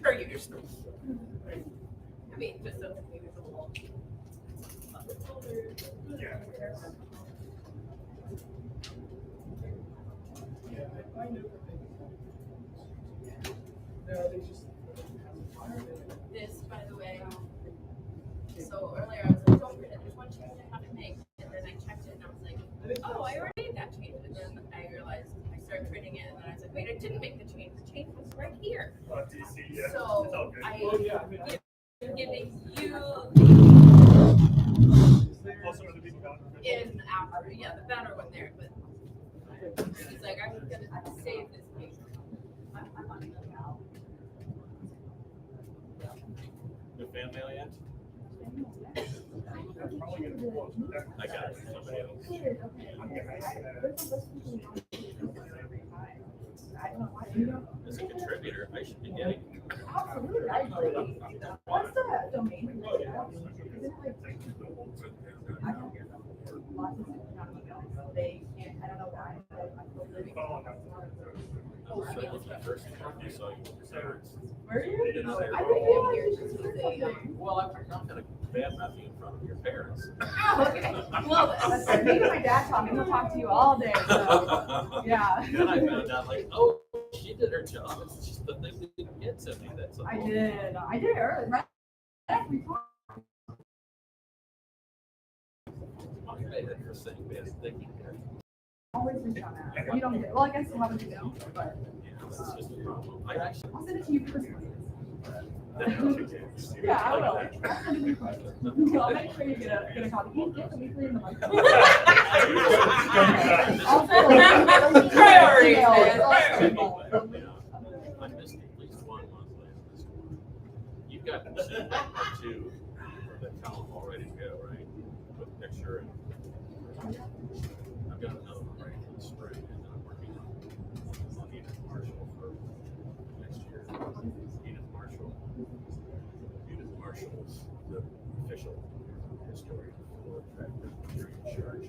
Or you just, I mean, just so maybe it's a little. Yeah. I know. No, they just. This, by the way, so earlier I was like, don't forget, there's one change I have to make. And then I checked it and I was like, oh, I already made that change. And then I realized I started printing it and then I was like, wait, I didn't make the change. The change was right here. DC, yeah. So I am giving you Also, other people got it. in after, yeah, the better one there, but it's like I'm gonna save this page. I'm on it now. No fan mail yet? I got it from somebody else. As a contributor, I should be getting. Absolutely, I agree. What's the domain? Is it like? I don't hear them. Lots of emails. They can't. I don't know why. So with my first interview, so Where are you? Oh, I think I'm here just to say, well, I'm not gonna bad mouth you in front of your parents. oh, okay. Well, That's me and my dad talking. He'll talk to you all day. So, yeah. Then I found out, like, oh, she did her job. It's just the thing that didn't get to me. That's all. I did. I did it early. Right after we talked. I made it for saying bad thinking. Always reach on that. You don't get. Well, I guess you haven't been known, but Yeah, that's just a problem. I actually. I'll send it to you personally. Yeah, Yeah, I will. I'll send it to you personally. I'll make sure you get a copy. You get the weekly in the month. Priorities, man. I missed at least 1 month last school. You've got two that tell them all ready to go, right? With a picture and I've got another one ready for the spring and I'm working on Edith Marshall for next year. Edith Marshall's the official historian for church.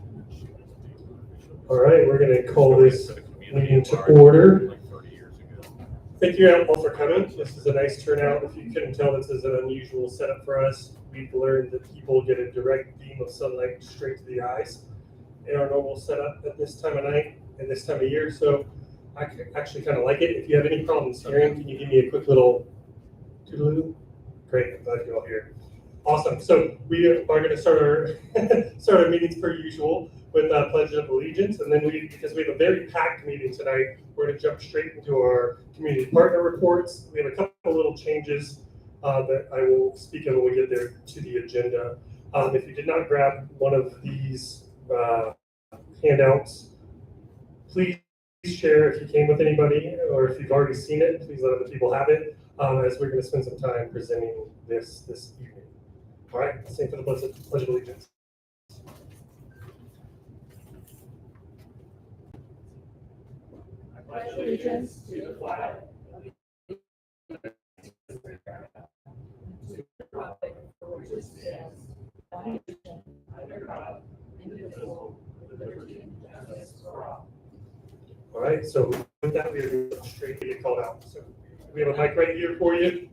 All right, we're going to call this meeting to order. Like 30 years ago. Thank you all for coming. This is a nice turnout. If you couldn't tell, this is an unusual setup for us. We've learned that people get a direct beam of sunlight straight to the eyes in our normal setup at this time of night and this time of year. So I actually kind of like it. If you have any problems hearing, can you give me a quick little toodaloo? Great, I'm glad you're all here. Awesome. So we are going to start our meetings per usual with a pledge of allegiance, and then because we have a very packed meeting tonight, we're going to jump straight into our community partner reports. We have a couple little changes that I will speak of when we get there to the agenda. If you did not grab one of these handouts, please share if you came with anybody, or if you've already seen it, please let other people have it, as we're going to spend some time presenting this evening. All right, same for the pledge of allegiance. I pledge allegiance to the flag of the republic for which it stands, one nation, under God, indivisible, with liberty and justice for all. All right, so with that, we are going to go straight to get called out. So we have a mic right here for you.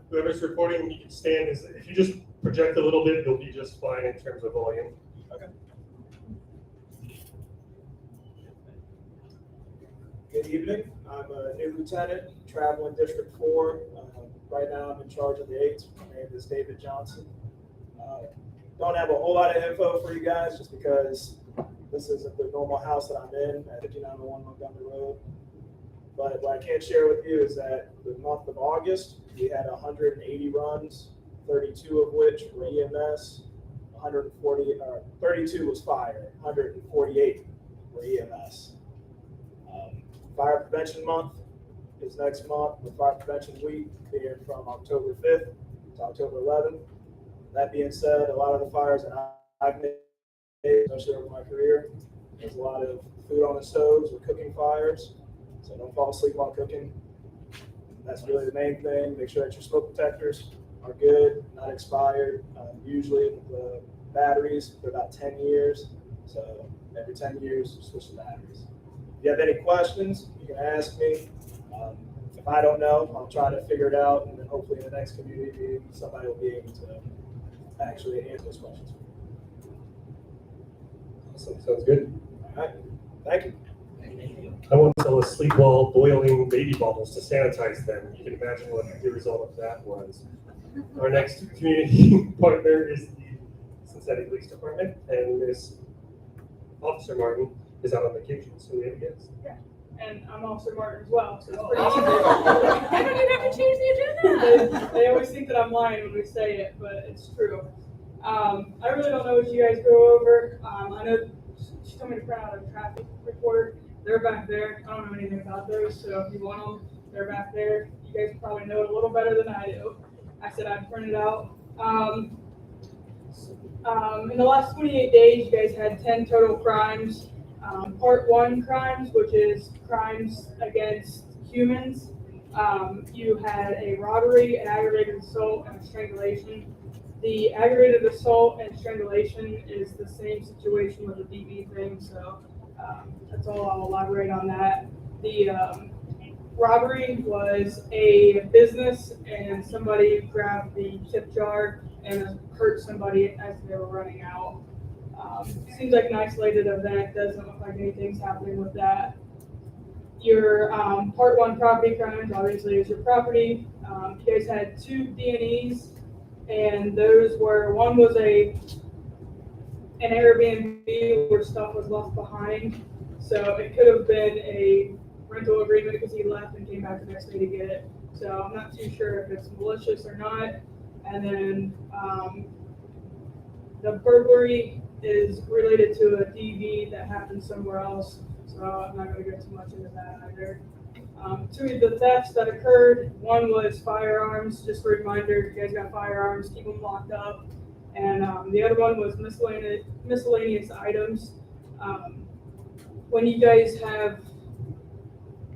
Whoever's recording, you can stand. If you just project a little bit, you'll be just fine in terms of volume. Okay. Good evening. I'm a new lieutenant, traveling District 4. Right now, I'm in charge of the 8th. My name is David Johnson. Don't have a whole lot of info for you guys, just because this isn't the normal house that I'm in at 5901 Montgomery Road. But what I can share with you is that the month of August, we had 180 runs, 32 of which were EMS, 32 was fire, 148 were EMS. Fire Prevention Month is next month, with Fire Prevention Week being from October 5th to October 11th. That being said, a lot of the fires that I've made, especially over my career, there's a lot of food on the stoves or cooking fires, so don't fall asleep while cooking. That's really the main thing. Make sure that your smoke detectors are good, not expired. Usually the batteries, they're about 10 years, so every 10 years, switch the batteries. If you have any questions, you can ask me. If I don't know, I'll try to figure it out, and then hopefully in the next community meeting, somebody will be able to actually answer those questions. Awesome, sounds good. All right, thank you. I once fell asleep while boiling baby bottles to sanitize them. You can imagine what the result of that was. Our next community partner is the Cincinnati Police Department, and Miss Officer Martin is out on vacation, so we have a guest. Yeah, and I'm Officer Martin as well, so it's pretty I don't even have to change the agenda. they always think that I'm lying when we say it, but it's true. I really don't know what you guys go over. I know she told me to print out a traffic report. They're back there. I don't know anything about those, so if you want them, they're back there. You guys probably know it a little better than I do. I said I'd print it out. In the last 28 days, you guys had 10 total crimes. Part 1 crimes, which is crimes against humans. You had a robbery, an aggravated assault, and a strangulation. The aggravated assault and strangulation is the same situation with the DV thing, so that's all I'll elaborate on that. The robbery was a business, and somebody grabbed the tip jar and hurt somebody as they were running out. Seems like an isolated event, doesn't look like anything's happening with that. Your Part 1 property crimes, obviously, is your property. You guys had 2 D&Es, and those were, one was an Airbnb where stuff was left behind. So it could have been a rental agreement because he left and came back the next day to get it. So I'm not too sure if it's malicious or not. And then the burglary is related to a DV that happened somewhere else. So I'm not going to get too much into that either. 2 of the thefts that occurred, one was firearms. Just a reminder, if you guys got firearms, keep them locked up. And the other one was miscellaneous items. When you guys have,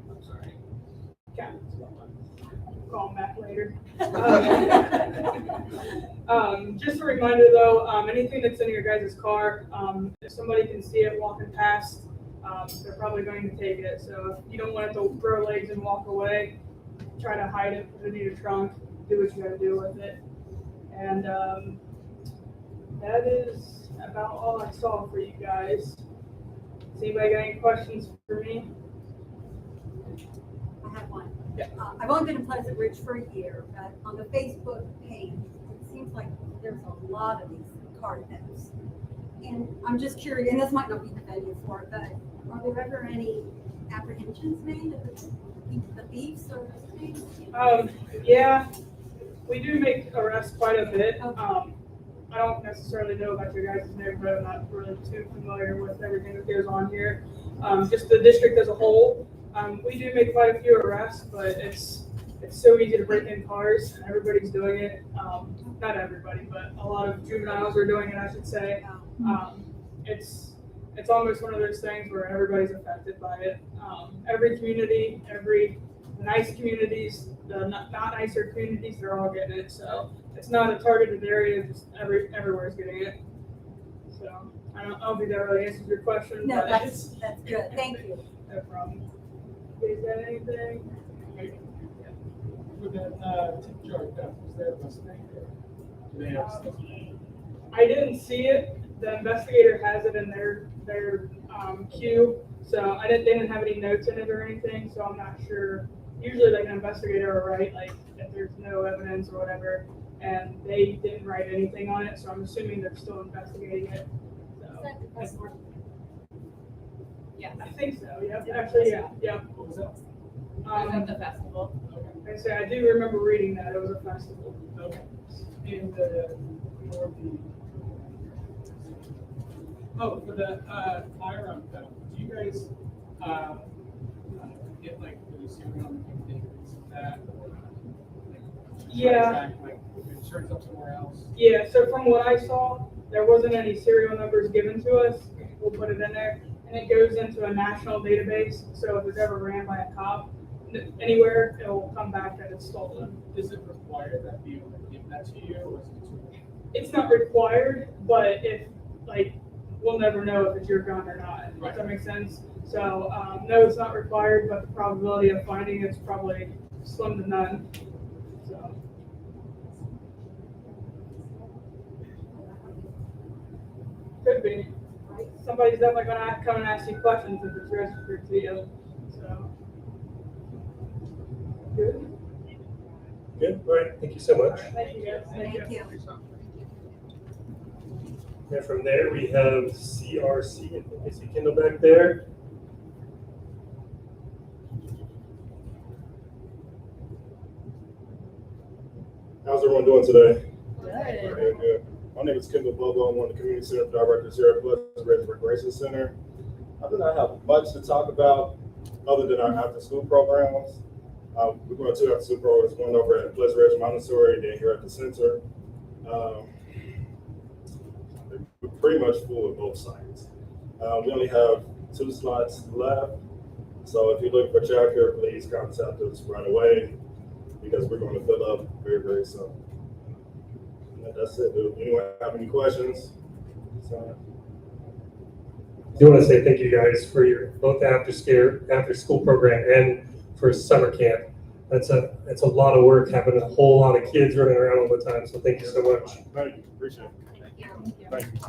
I'm sorry, call them back later. Just a reminder though, anything that's in your guys' car, if somebody can see it walking past, they're probably going to take it. So if you don't want it to grow legs and walk away, try to hide it, put it in your trunk, do what you gotta do with it. And that is about all I saw for you guys. Does anybody got any questions for me? I have one. Yeah. I've only been in Pleasant Ridge for a year, but on the Facebook page, it seems like there's a lot of these car thefts. And I'm just curious, and this might not be the venue for it, but are there ever any apprehensions made of the thieves or things? Yeah, we do make arrests quite a bit. I don't necessarily know about your guys' neighborhood. I'm not really too familiar with everything that goes on here. Just the district as a whole. We do make quite a few arrests, but it's so easy to break in cars, and everybody's doing it. Not everybody, but a lot of juveniles are doing it, I should say. It's almost one of those things where everybody's affected by it. Every community, every nice communities, the not nicer communities, they're all getting it. So it's not a targeted area, just everywhere's getting it. So I don't think that really answers your question. No, but that's good. Thank you. No problem. Is that anything? For that tip jar theft, was there a mistake or do they have stuff? I didn't see it. The investigator has it in their queue, so they didn't have any notes in it or anything, so I'm not sure. Usually like an investigator will write like if there's no evidence or whatever, and they didn't write anything on it, so I'm assuming they're still investigating it. So Yeah. I think so, yep, actually, yeah. What was that? I was at the festival. I say, I do remember reading that, it was a festival. Okay. And for the firearm theft, do you guys get like, when you see one on the that? Or, like, Yeah. Like, insurance up somewhere else? Yeah, so from what I saw, there wasn't any serial numbers given to us. We'll put it in there, and it goes into a national database. So if it's ever ran by a cop anywhere, it will come back that it's stolen. Is it required that we would give that to you, or is it sort of? It's not required, but if, like, we'll never know if it's your gun or not. Right. Does that make sense? So, no, it's not required, but the probability of finding it's probably slim to none. So. Could be. Somebody's definitely gonna come and ask you questions if it's registered to you, so. Good. Good, all right, thank you so much. Thank you, guys. Thank you. And from there, we have CRC, I think I see Kendall back there. How's everyone doing today? Good. Good, good. My name is Kendall Bobo. I'm one of the community center directors here at Pleasant Ridge Recreation Center. I do not have much to talk about other than our after-school programs. We're going to two after-school programs, one over at Pleasant Ridge Montessori, then here at the center. We're pretty much full at both sites. We only have 2 slots left. So if you're looking for childcare, please contact us right away because we're going to fill up very, very soon. And that's it. Do anyone have any questions? So, I do want to say thank you guys for your both after school program and for summer camp. It's a lot of work having a whole lot of kids running around all the time. So thank you so much. thank you. Appreciate it. Thank you.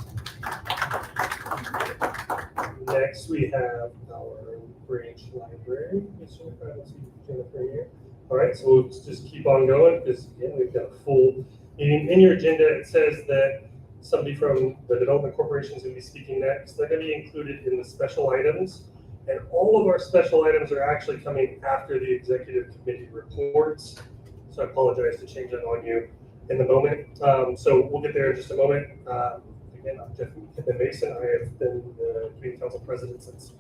Next, we have our branch library. Yes, sir. I don't see Jennifer here. All right, so we'll just keep on going because again, we've got a full meeting. In your agenda, it says that somebody from the Development Corporation is going to be speaking next. They're going to be included in the special items. And all of our special items are actually coming after the executive committee reports. So I apologize to change that on you in the moment. So we'll get there in just a moment. Again, I'm Jeff Mason. I have been the community council president since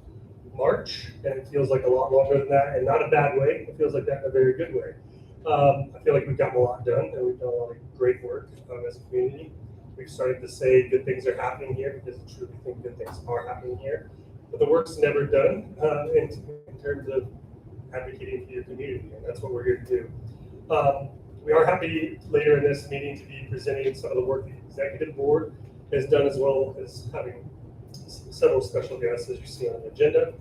March, and it feels like a lot longer than that, and not a bad way. It feels like that in a very good way. I feel like we've gotten a lot done, and we've done a lot of great work as a community. We've started to say good things are happening here because I truly think good things are happening here. But the work's never done in terms of advocating for your community, and that's what we're here to do. We are happy later in this meeting to be presenting some of the work the executive board has done, as well as having several special guests, as you see on the agenda.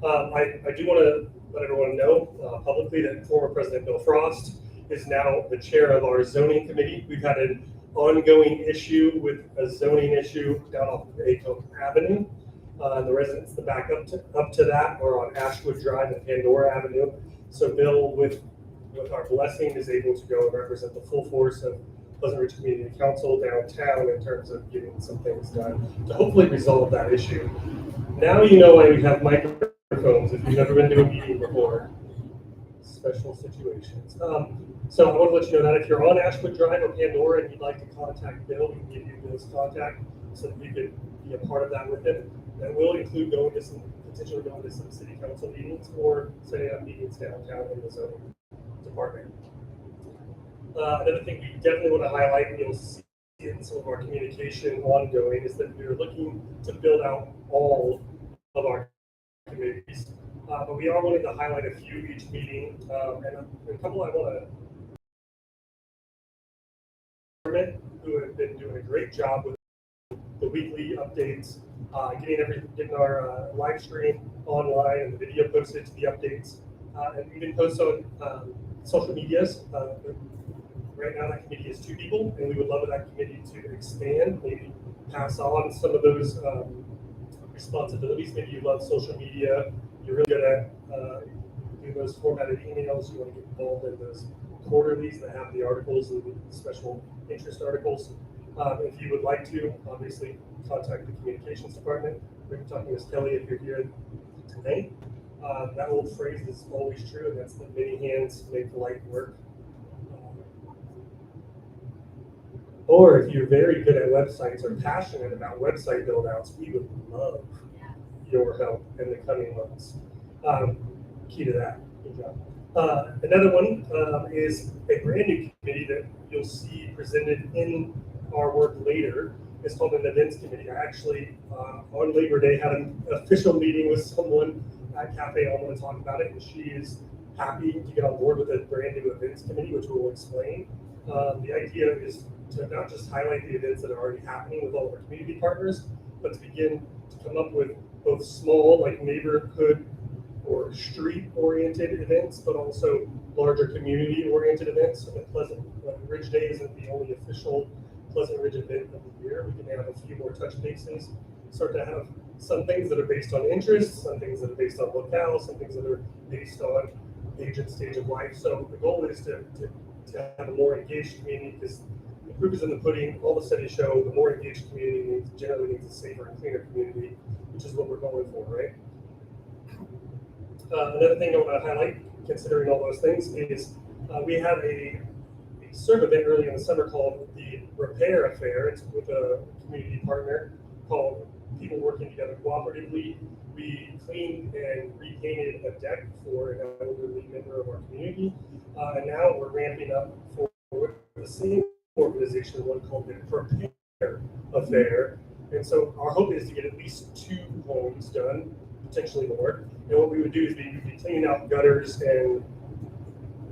I do want to let everyone know publicly that former President Bill Frost is now the chair of our zoning committee. We've had an ongoing issue with a zoning issue down off of Acomb Avenue. The residents that back up to that are on Ashwood Drive and Pandora Avenue. So Bill, with our blessing, is able to go and represent the full force of Pleasant Ridge Community Council downtown in terms of getting some things done to hopefully resolve that issue. Now you know why we have microphones if you've never been to a meeting before. Special situations. So I want to let you know that if you're on Ashwood Drive or Pandora and you'd like to contact Bill, we can give you Bill's contact so that you could be a part of that with him. That will include potentially going to some city council meetings or setting up meetings downtown in the zoning department. Another thing we definitely want to highlight, and you'll see in some of our communication ongoing, is that we're looking to build out all of our committees. But we are wanting to highlight a few each meeting, and a couple I want to who have been doing a great job with the weekly updates, getting our live stream online and the video posted to the updates, and even post on social medias. Right now, that committee is 2 people, and we would love that committee to expand, maybe pass on some of those responsibilities. Maybe you love social media, you're really good at doing those formatted emails, you want to get involved in those quarterlies that have the articles and the special interest articles. If you would like to, obviously contact the communications department. We're talking to Ms. Kelly if you're here today. That old phrase is always true, and that's that many hands make the light work. Or if you're very good at websites or passionate about website build-outs, we would love your help in the coming months. Key to that. Good job. Another one is a brand new committee that you'll see presented in our work later. It's called an events committee. I actually, on Labor Day, had an official meeting with someone at Cafe Alma to talk about it, and she is happy to get on board with a brand new events committee, which we'll explain. The idea is to not just highlight the events that are already happening with all of our community partners, but to begin to come up with both small, like neighborhood or street-oriented events, but also larger community-oriented events. So the Pleasant Ridge Day isn't the only official Pleasant Ridge event of the year. We can have a few more touch bases, start to have some things that are based on interests, some things that are based on locale, some things that are based on age and stage of life. So the goal is to have a more engaged community, because the proof is in the pudding. All the studies show the more engaged community generally means a safer and cleaner community, which is what we're going for, right? Another thing I want to highlight, considering all those things, is we have a serve event early in the summer called the Repair Affair. It's with a community partner called People Working Together Cooperatively. We cleaned and repainted a deck for an elderly member of our community, and now we're ramping up for the same organization, one called the Repair Affair. And so our hope is to get at least 2 homes done, potentially more. And what we would do is we would be cleaning out gutters and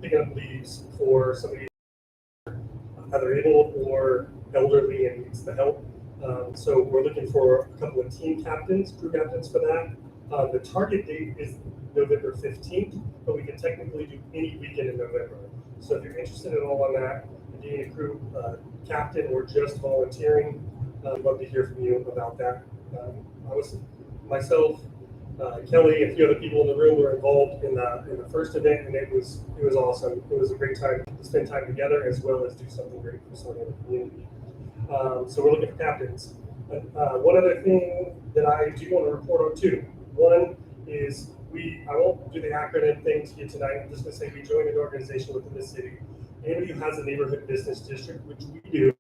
picking up leaves for somebody either able or elderly and needs the help. So we're looking for a couple of team captains, crew captains for that. The target date is November 15th, but we can technically do any weekend in November. So if you're interested at all on that, being a crew captain or just volunteering, I'd love to hear from you about that. Myself, Kelly, a few other people in the room were involved in the first event, and it was awesome. It was a great time to spend time together as well as do something great for someone in the community. So we're looking for captains. One other thing that I do want to report on too. One is I won't do the acronym thing to you tonight. I'm just going to say we joined an organization within the city. Anybody who has a neighborhood business district, which we do,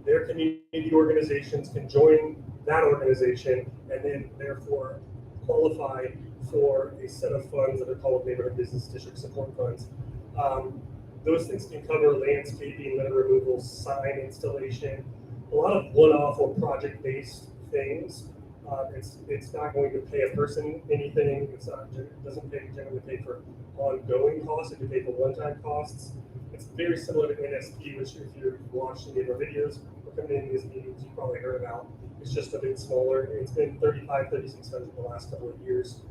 their community organizations can join that organization and then therefore qualify for a set of funds that are called neighborhood business district support funds. Those things can cover landscaping, litter removal, sign installation, a lot of one-off or project-based things. It's not going to pay a person anything. It doesn't generally pay for ongoing costs. It can pay for one-time costs. It's very similar to NSP, which if you've watched any of our videos or come in these meetings, you've probably heard about. It's just a bit smaller. It's been $3,500, $3,600 the last couple of years,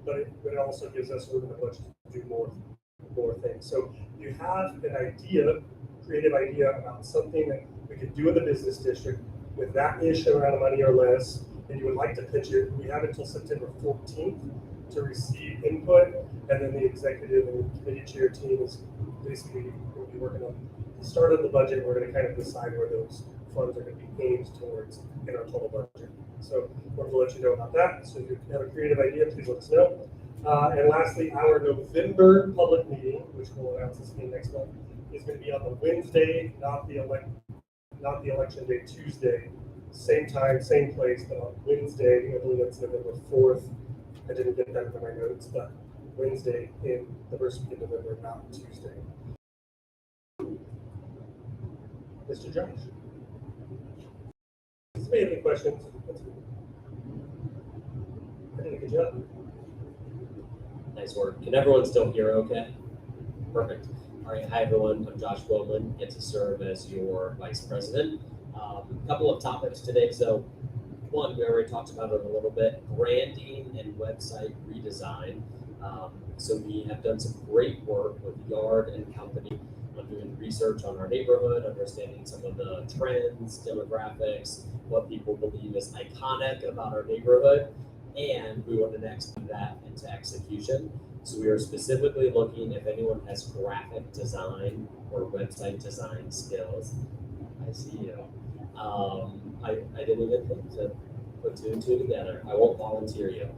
but it also gives us room in the budget to do more things. So you have an idea, creative idea about something that we could do in the business district with that ish amount of money or less, and you would like to pitch it. We have until September 14th to receive input, and then the executive and committee chair team is basically going to be working on the start of the budget. We're going to kind of decide where those funds are going to be aimed towards in our total budget. So we're going to let you know about that. So if you have a creative idea, please let us know. And lastly, our November public meeting, which we'll announce this meeting next month, is going to be on the Wednesday, not the election day, Tuesday. Same time, same place, but on Wednesday, I believe that's November 4th. I didn't get that in my notes, but Wednesday in the first week of November, not Tuesday. Mr. Josh. Does anybody have any questions? I did a good job. Nice work. Can everyone still hear okay? Perfect. All right. Hi, everyone. I'm Josh Bowman. Get to serve as your vice president. A couple of topics today. So one, we already talked about it a little bit, branding and website redesign. So we have done some great work with Yard and Company on doing research on our neighborhood, understanding some of the trends, demographics, what people believe is iconic about our neighborhood, and we want to next put that into execution. So we are specifically looking if anyone has graphic design or website design skills. I see you. I didn't even think to put 2 and 2 together. I won't volunteer you.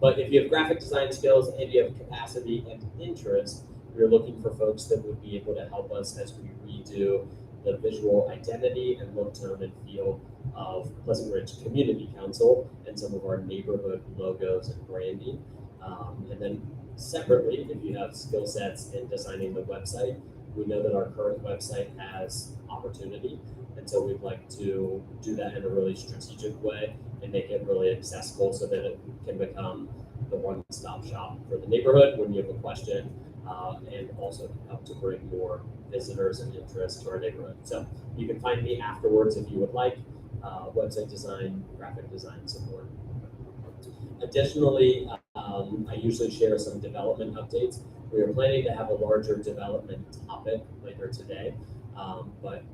But if you have graphic design skills and you have capacity and interest, we're looking for folks that would be able to help us as we redo the visual identity and look, tone, and feel of Pleasant Ridge Community Council and some of our neighborhood logos and branding. And then Separately, if you have skill sets in designing the website, we know that our current website has opportunity, and so we'd like to do that in a really strategic way and make it really accessible so that it can become the one-stop shop for the neighborhood when you have a question, and also help to bring more visitors and interest to our neighborhood. So you can find me afterwards if you would like, website design, graphic design support. Additionally, I usually share some development updates. We are planning to have a larger development topic later today, but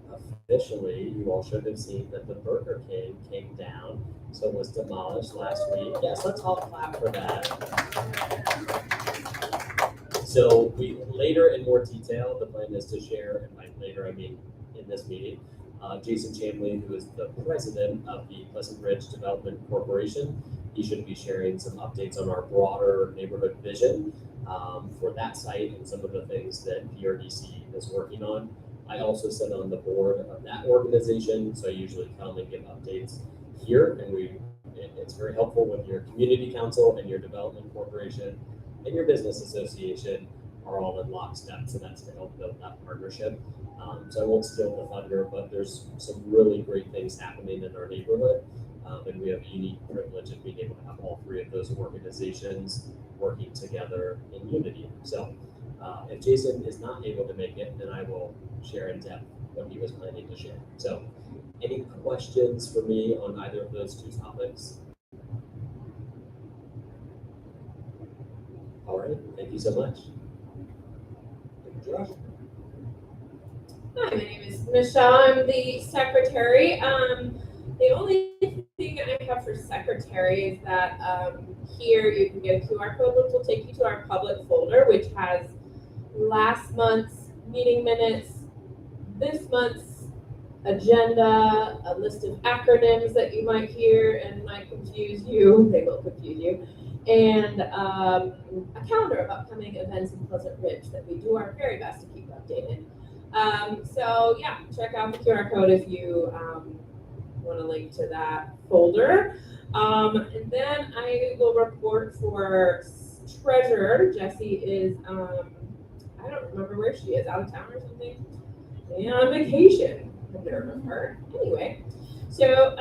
officially, you all should have seen that the Burger King came down, so it was demolished last week. Yes, let's all clap for that. So we later, in more detail, the plan is to share, and by later I mean in this meeting, Jason Chamley, who is the president of the Pleasant Ridge Development Corporation. He should be sharing some updates on our broader neighborhood vision for that site and some of the things that PRDC is working on. I also sit on the board of that organization, so I usually come and give updates here, and it's very helpful when your community council and your development corporation and your business association are all in lockstep, so that's to help build that partnership. So I won't steal the thunder, but there's some really great things happening in our neighborhood, and we have a unique privilege of being able to have all three of those organizations working together in unity. So if Jason is not able to make it, then I will share in depth what he was planning to share. So any questions for me on either of those two topics? All right, thank you so much. Thank you, Josh. Hi, my name is Michelle. I'm the secretary. The only thing I have for secretary is that here you can get a QR code which will take you to our public folder, which has last month's meeting minutes, this month's agenda, a list of acronyms that you might hear and might confuse you. They will confuse you. And a calendar of upcoming events in Pleasant Ridge that we do our very best to keep updated. So yeah, check out the QR code if you want to link to that folder. And then I will report for treasurer. Jessie is, I don't remember where she is, out of town or something. And on vacation. I've never heard of her. Anyway, so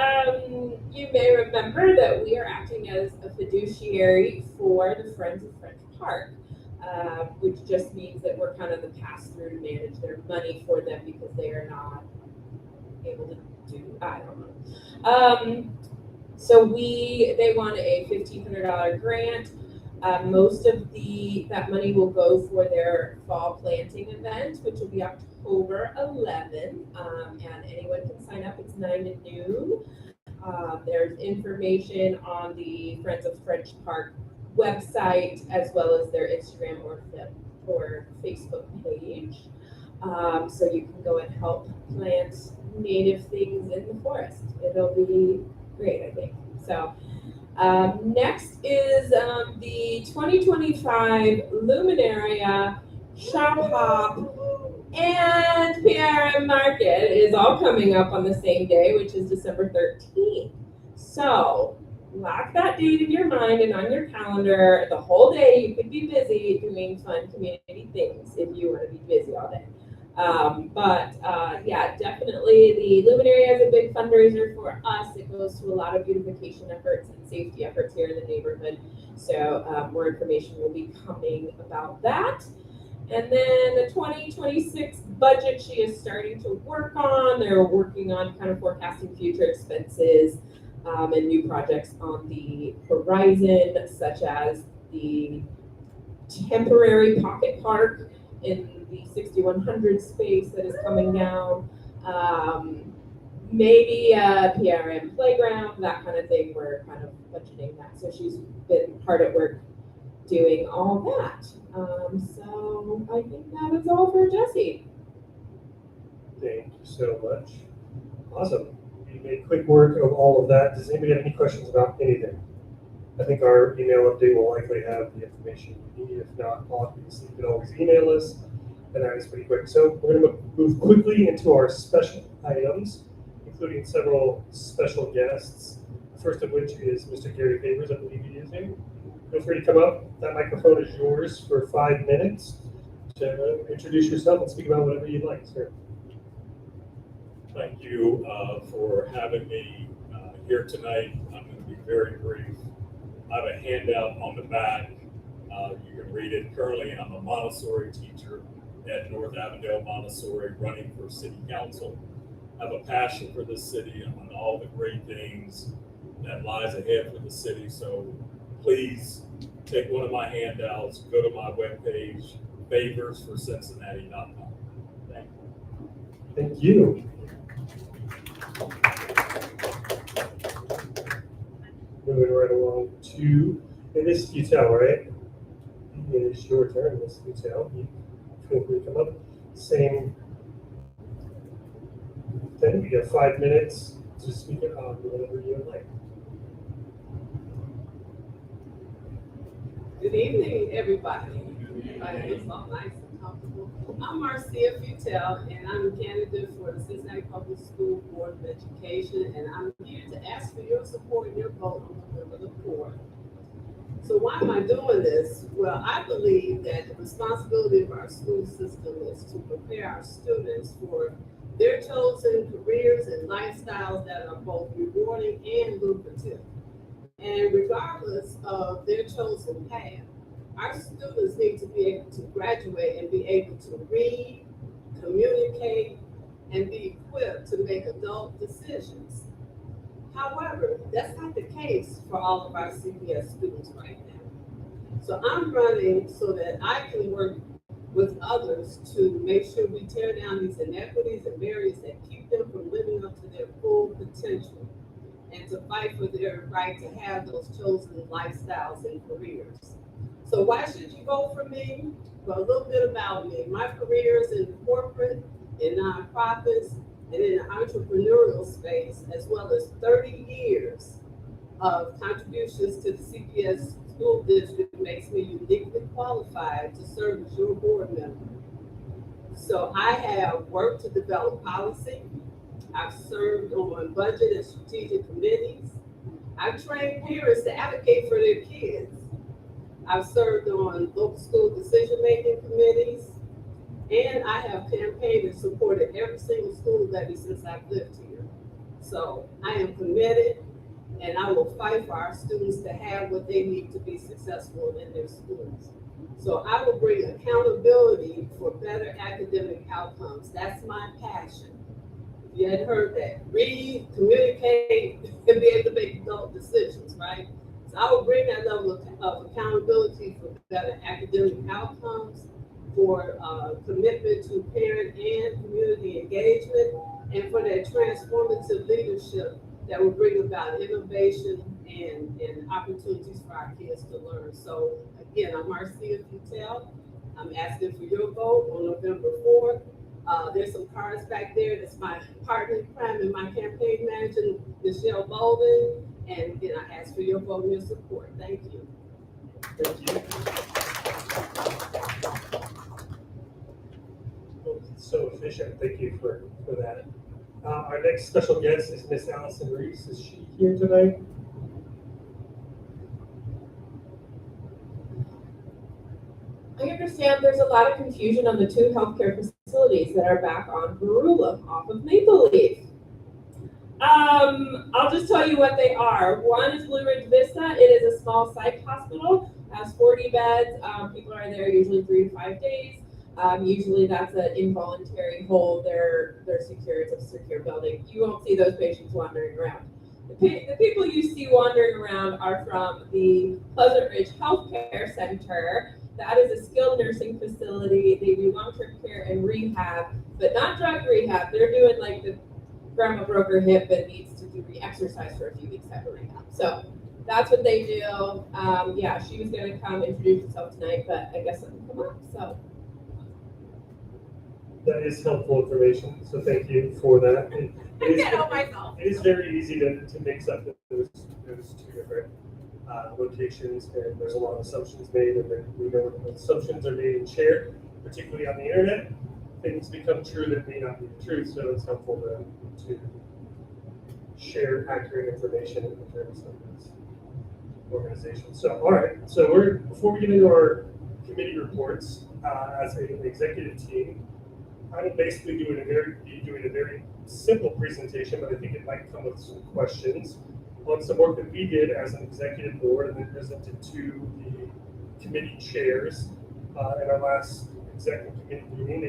you may remember that we are acting as a fiduciary for the Friends of French Park. Which just means that we're kind of the pass-through to manage their money for them because they are not able to do, I don't know. So they want a $1,500 grant. Most of that money will go for their fall planting event, which will be October 11th. And anyone can sign up. It's 9 to noon. There's information on the Friends of French Park website as well as their Instagram or Facebook page. So you can go and help plant native things in the forest. It'll be great, I think. So next is the 2025 Luminaria Shop Hop and PRM Market is all coming up on the same day, which is December 13th. So lock that date in your mind and on your calendar. The whole day you could be busy doing fun community things if you want to be busy all day. Yeah, definitely the Luminaria is a big fundraiser for us. It goes to a lot of beautification efforts and safety efforts here in the neighborhood. So more information will be coming about that. And then the 2026 budget she is starting to work on. They're working on kind of forecasting future expenses and new projects on the horizon, such as the temporary pocket park in the 6100 space that is coming down, maybe a PRM playground, that kind of thing. We're kind of budgeting that. So she's been hard at work doing all that. So I think that is all for Jessie. Thank you so much. Awesome. You made quick work of all of that. Does anybody have any questions about anything? I think our email update will likely have the information you need. If not, obviously you can always email us, and that is pretty quick. So we're going to move quickly into our special items, including several special guests. The first of which is Mr. Gary Favors, I believe he is here. feel free to come up. That microphone is yours for 5 minutes to introduce yourself and speak about whatever you'd like, sir. Thank you for having me here tonight. I'm going to be very brief. I have a handout on the back. You can read it. Currently, I'm a Montessori teacher at North Avondale Montessori, running for city council. I have a passion for this city and all the great things that lies ahead for the city. So please take one of my handouts, go to my webpage, favorsforcincinnati.com. Thank you. Thank you. Moving right along to, it is Futel, right? It is your turn, Miss Futel. You feel free to come up. Same thing. You have 5 minutes to speak on whatever you would like. Good evening, everybody. It's all nice and comfortable. I'm Marcia Futel, and I'm a candidate for the Cincinnati Public School Board of Education, and I'm here to ask for your support and your vote on November the 4th. So why am I doing this? Well, I believe that the responsibility of our school system is to prepare our students for their chosen careers and lifestyles that are both rewarding and lucrative. And regardless of their chosen path, our students need to be able to graduate and be able to read, communicate, and be equipped to make adult decisions. However, that's not the case for all of our CPS students right now. So I'm running so that I can work with others to make sure we tear down these inequities and barriers that keep them from living up to their full potential, and to fight for their right to have those chosen lifestyles and careers. So why should you vote for me? Well, a little bit about me. My career is in corporate, in nonprofits, and in the entrepreneurial space, as well as 30 years of contributions to the CPS school district makes me uniquely qualified to serve as your board member. So I have worked to develop policy. I've served on budget and strategic committees. I've trained parents to advocate for their kids. I've served on local school decision-making committees, and I have campaigned and supported every single school levy since I've lived here. So I am committed, and I will fight for our students to have what they need to be successful in their schools. So I will bring accountability for better academic outcomes. That's my passion. If you hadn't heard that, read, communicate, and be able to make adult decisions, right? So I will bring that level of accountability for better academic outcomes, for commitment to parent and community engagement, and for that transformative leadership that will bring about innovation and opportunities for our kids to learn. So again, I'm Marcia Futel. I'm asking for your vote on November 4th. There's some cards back there. That's my partner in crime and my campaign manager, Michelle Bolden. And again, I ask for your vote and your support. Thank you. Thank you. Well, so efficient. Thank you for that. Our next special guest is Miss Allison Reese. Is she here tonight? I understand there's a lot of confusion on the two healthcare facilities that are back on Barula off of Maple Leaf. I'll just tell you what they are. One is Blue Ridge Vista. It is a small psych hospital, has 40 beds. People are there usually 3 to 5 days. Usually that's an involuntary hold. They're secure. It's a secure building. You won't see those patients wandering around. The people you see wandering around are from the Pleasant Ridge Healthcare Center. That is a skilled nursing facility. They do long-term care and rehab, but not drug rehab. They're doing like the grandma broke her hip and needs to do exercise for a few weeks type of rehab. So that's what they do. Yeah, she was going to come introduce herself tonight, but I guess it didn't come up. So That is helpful information. So thank you for that. I can't help myself. It is very easy to mix up those two different locations, and there's a lot of assumptions made, and then we know when assumptions are made and shared, particularly on the internet, things become true that may not be the truth. So it's helpful to share accurate information in terms of this. organization. So, all right. So before we get into our committee reports, as an executive team, I'm basically be doing a very simple presentation, but I think it might come with some questions on some work that we did as an executive board and then presented to the committee chairs in our last executive committee meeting.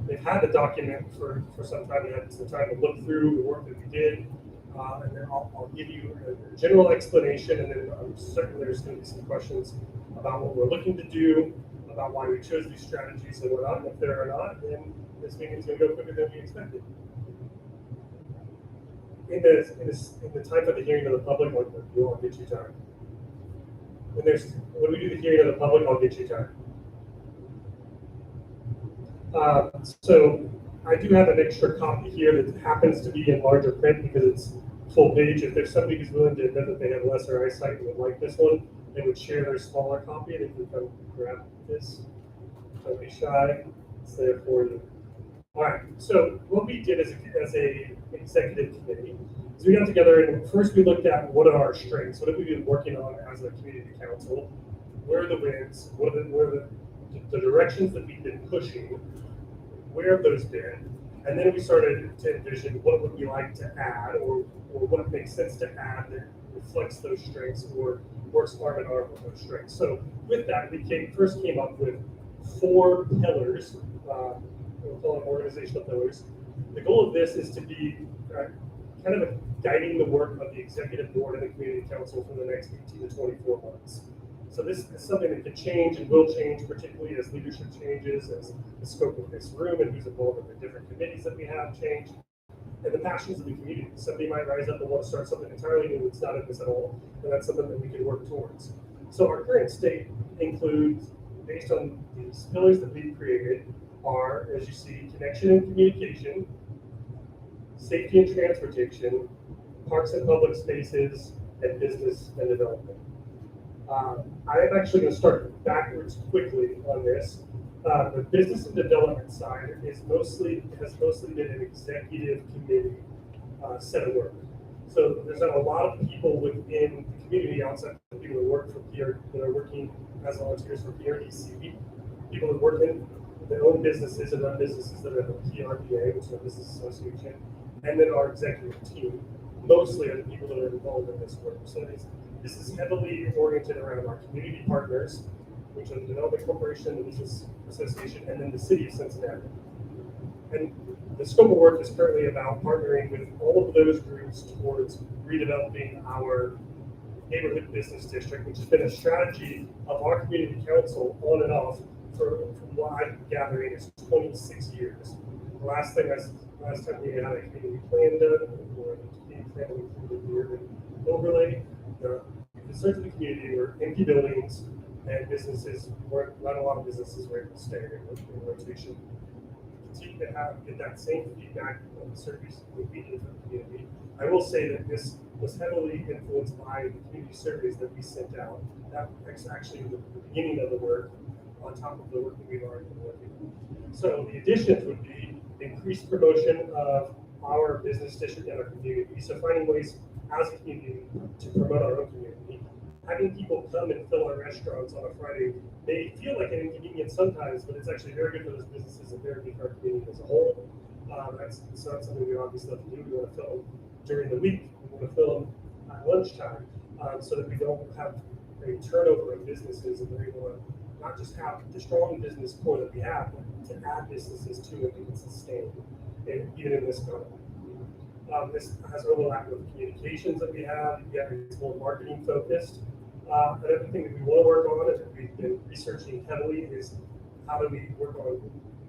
They've had the document for some time. They had some time to look through the work that we did, and then I'll give you a general explanation, and then I'm certain there's going to be some questions about what we're looking to do, about why we chose these strategies and whatnot. And if there are not, then this meeting is going to go quicker than we expected. In the time for the hearing of the public, I'll get you time. When we do the hearing of the public, I'll get you time. So I do have an extra copy here that happens to be in larger print because it's full page. If there's somebody who's willing to admit that they have lesser eyesight and would like this one, they would share their smaller copy and they can come grab this. Don't be shy, it's there for you. All right, so what we did as a executive committee is we got together and first we looked at what are our strengths, what have we been working on as a community council, where are the wins, what are the directions that we've been pushing, where have those been, and then we started to envision what would we like to add or what makes sense to add that reflects those strengths or works arm in arm with those strengths. So with that, we first came up with 4 pillars, we'll call them organizational pillars. The goal of this is to be kind of guiding the work of the executive board and the community council for the next 18 to 24 months. So this is something that can change and will change, particularly as leadership changes, as the scope of this room and who's involved in the different committees that we have change, and the passions of the community. Somebody might rise up and want to start something entirely new that's not in this at all, and that's something that we can work towards. So our current state includes, based on these pillars that we've created, are, as you see, connection and communication, safety and transportation, parks and public spaces, and business and development. I'm actually going to start backwards quickly on this. The business and development side has mostly been an executive committee set of work. So there's not a lot of people within the community outside of people that work for that are working as volunteers for PRDC, people that work in their own businesses and run businesses that have a PRBA, which is a business association, and then our executive team. Mostly are the people that are involved in this work. So this is heavily oriented around our community partners, which are the Development Corporation, the Business Association, and then the City of Cincinnati. And the scope of work is currently about partnering with all of those groups towards redeveloping our neighborhood business district, which has been a strategy of our community council on and off from what I'm gathering is 26 years. The last time we had a community plan done, or the community plan included the urban overlay, the concerns of the community were empty buildings and businesses not a lot of businesses were able to stay in rotation. Continue to get that same feedback on the surveys that we did for the community. I will say that this was heavily influenced by the community surveys that we sent out. That's actually the beginning of the work on top of the work that we've already been working on. So the additions would be increased promotion of our business district and our community. So finding ways as a community to promote our own community. Having people come and fill our restaurants on a Friday may feel like an inconvenience sometimes, but it's actually very good for those businesses and very good for our community as a whole. That's not something we obviously love to do. We want to fill them during the week. We want to fill them at lunchtime so that we don't have a turnover of businesses and we're able to not just have the strong business core that we have, but to add businesses to it that can sustain, even in this economy. This has overlap with communications that we have. Yeah, it's more marketing focused. Another thing that we want to work on and that we've been researching heavily is how do we work on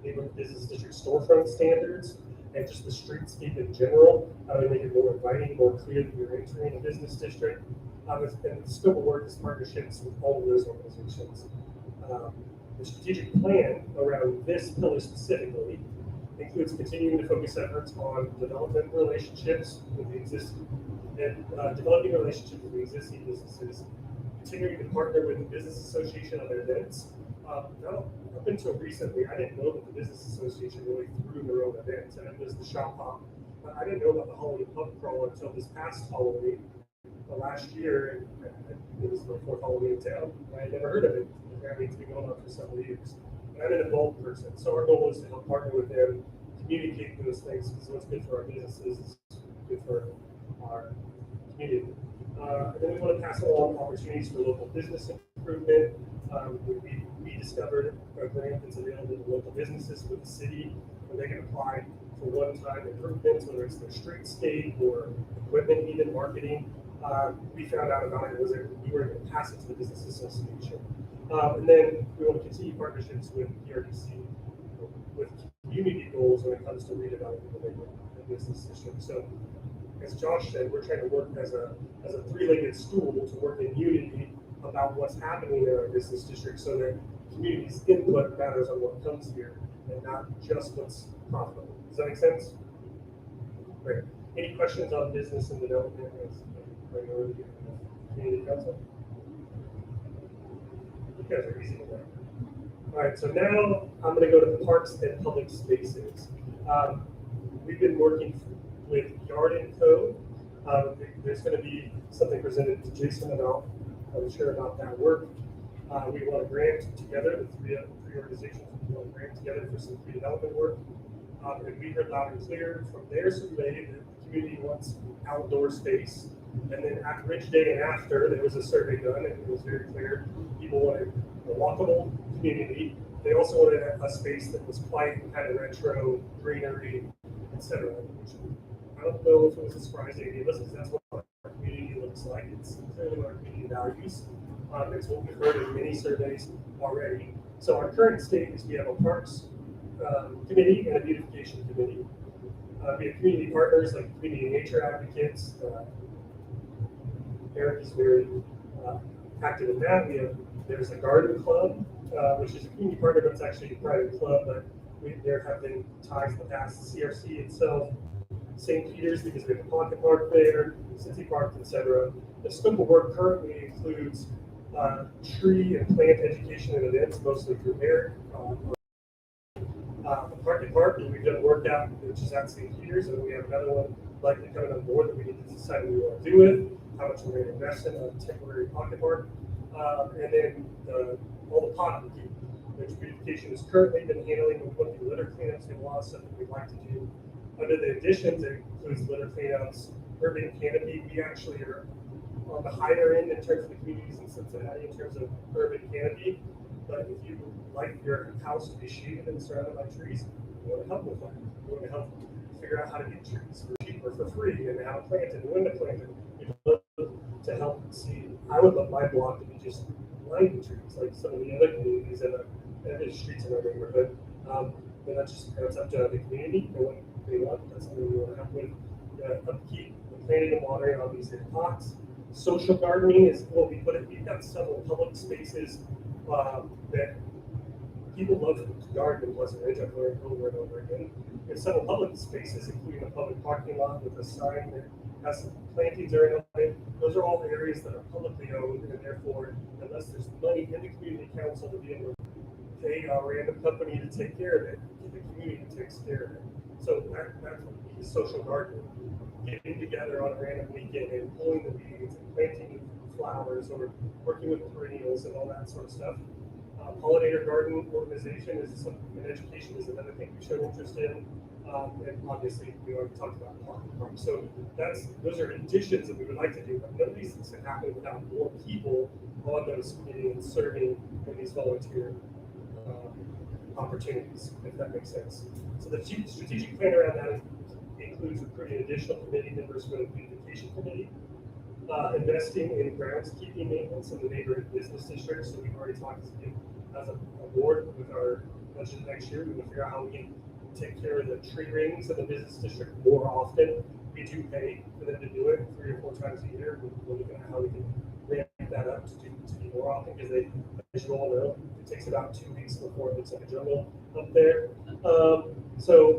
neighborhood business district storefront standards and just the streetscape in general. How do we make it more inviting, more clear that you're entering a business district? And the scope of work is partnerships with all of those organizations. The strategic plan around this pillar specifically includes continuing to focus efforts on development relationships with the existing and developing relationships with the existing businesses, continuing to partner with the business association on their events. Up until recently, I didn't know that the business association really threw their own events, and it was the shop hop. I didn't know about the Halloween pub crawl until this past Halloween. last year, it was the fourth Halloween in town. I had never heard of it. Apparently, it's been going on for several years. And I'm an involved person, so our goal is to help partner with them, communicate those things, because what's good for our businesses is good for our community. And then we want to pass along opportunities for local business improvement. We discovered a grant that's available to local businesses with the city, where they can apply for one-time improvements, whether it's their streetscape or equipment needed, marketing. We found out about it, we were able to pass it to the Business Association. And then we want to continue partnerships with PRDC with community goals when it comes to redeveloping the business district. So, as Josh said, we're trying to work as a three-legged stool to work in unity about what's happening in our business district, so that community's input matters on what comes here and not just what's profitable. Does that make sense? Great. Any questions on business and development as a priority of community council? You guys are easy to learn. All right, so now I'm going to go to parks and public spaces. We've been working with Yard & Co. There's going to be something presented to Jason about, I'm sure about that work. We want to grant together, the three organizations, we want to grant together for some redevelopment work. And we heard loud and clear from their survey that the community wants outdoor space. And then at Ridge Day and after, there was a survey done, and it was very clear people wanted a walkable community. They also wanted a space that was quiet and had a retro greenery, etc. I don't know if it was a surprise to any of us, because that's what our community looks like. It's clearly what our community values. It's what we've heard in many surveys already. So our current state is we have a parks committee and a beautification committee. We have community partners like community nature advocates. Eric is very active in that. There's a garden club, which is a community partner, but it's actually a private club, but there have been ties in the past. CRC itself, St. Peter's, because we have a pocket park there, City Park, etc. The scope of work currently includes tree and plant education and events, mostly through Eric. Pocket Park, we've done a workout, which is at St. Peter's, and we have another one likely coming on board that we need to decide what we want to do with, how much we're going to invest in a temporary pocket park. And then all the pot keep, which beautification has currently been handling. We want to do litter cleanups and a lot of stuff that we'd like to do. Under the additions, it includes litter cleanups, urban canopy. We actually are on the higher end in terms of the communities in Cincinnati in terms of urban canopy. But if you like your house to be shaded and surrounded by trees, we want to help with that. We want to help figure out how to get trees for cheaper, for free, and how to plant it and when to plant it. We'd love to help see. I would love my block to be just lined with trees, like some of the other communities and the streets in our neighborhood. But that's up to the community and what they want. That's something we want to help with. Upkeep, planting and watering on these pots. Social gardening is what we put it. We've got several public spaces that people love to garden in Pleasant Ridge. I've learned over and over again. There's several public spaces, including a public parking lot with a sign that has some plantings around it. Those are all areas that are publicly owned, and therefore, unless there's money in the community council to be able to pay a random company to take care of it, the community takes care of it. So that's what we use social gardening. Getting together on a random weekend and pulling the weeds and planting flowers or working with perennials and all that sort of stuff. Pollinator garden organization is something, and education is another thing we showed interest in. And obviously, we already talked about pocket park. So those are additions that we would like to do, but none of these things can happen without more people on those committees and serving in these volunteer opportunities, if that makes sense. So the strategic plan around that includes recruiting additional committee members for the beautification committee, investing in groundskeeping maintenance in the neighborhood business district. So we've already talked as a board with our budget next year. We will figure out how we can take care of the tree rings in the business district more often. We do pay for them to do it 3 or 4 times a year. We're looking at how we can ramp that up to be more often, because as you all know, it takes about 2 weeks before it looks like a jungle up there.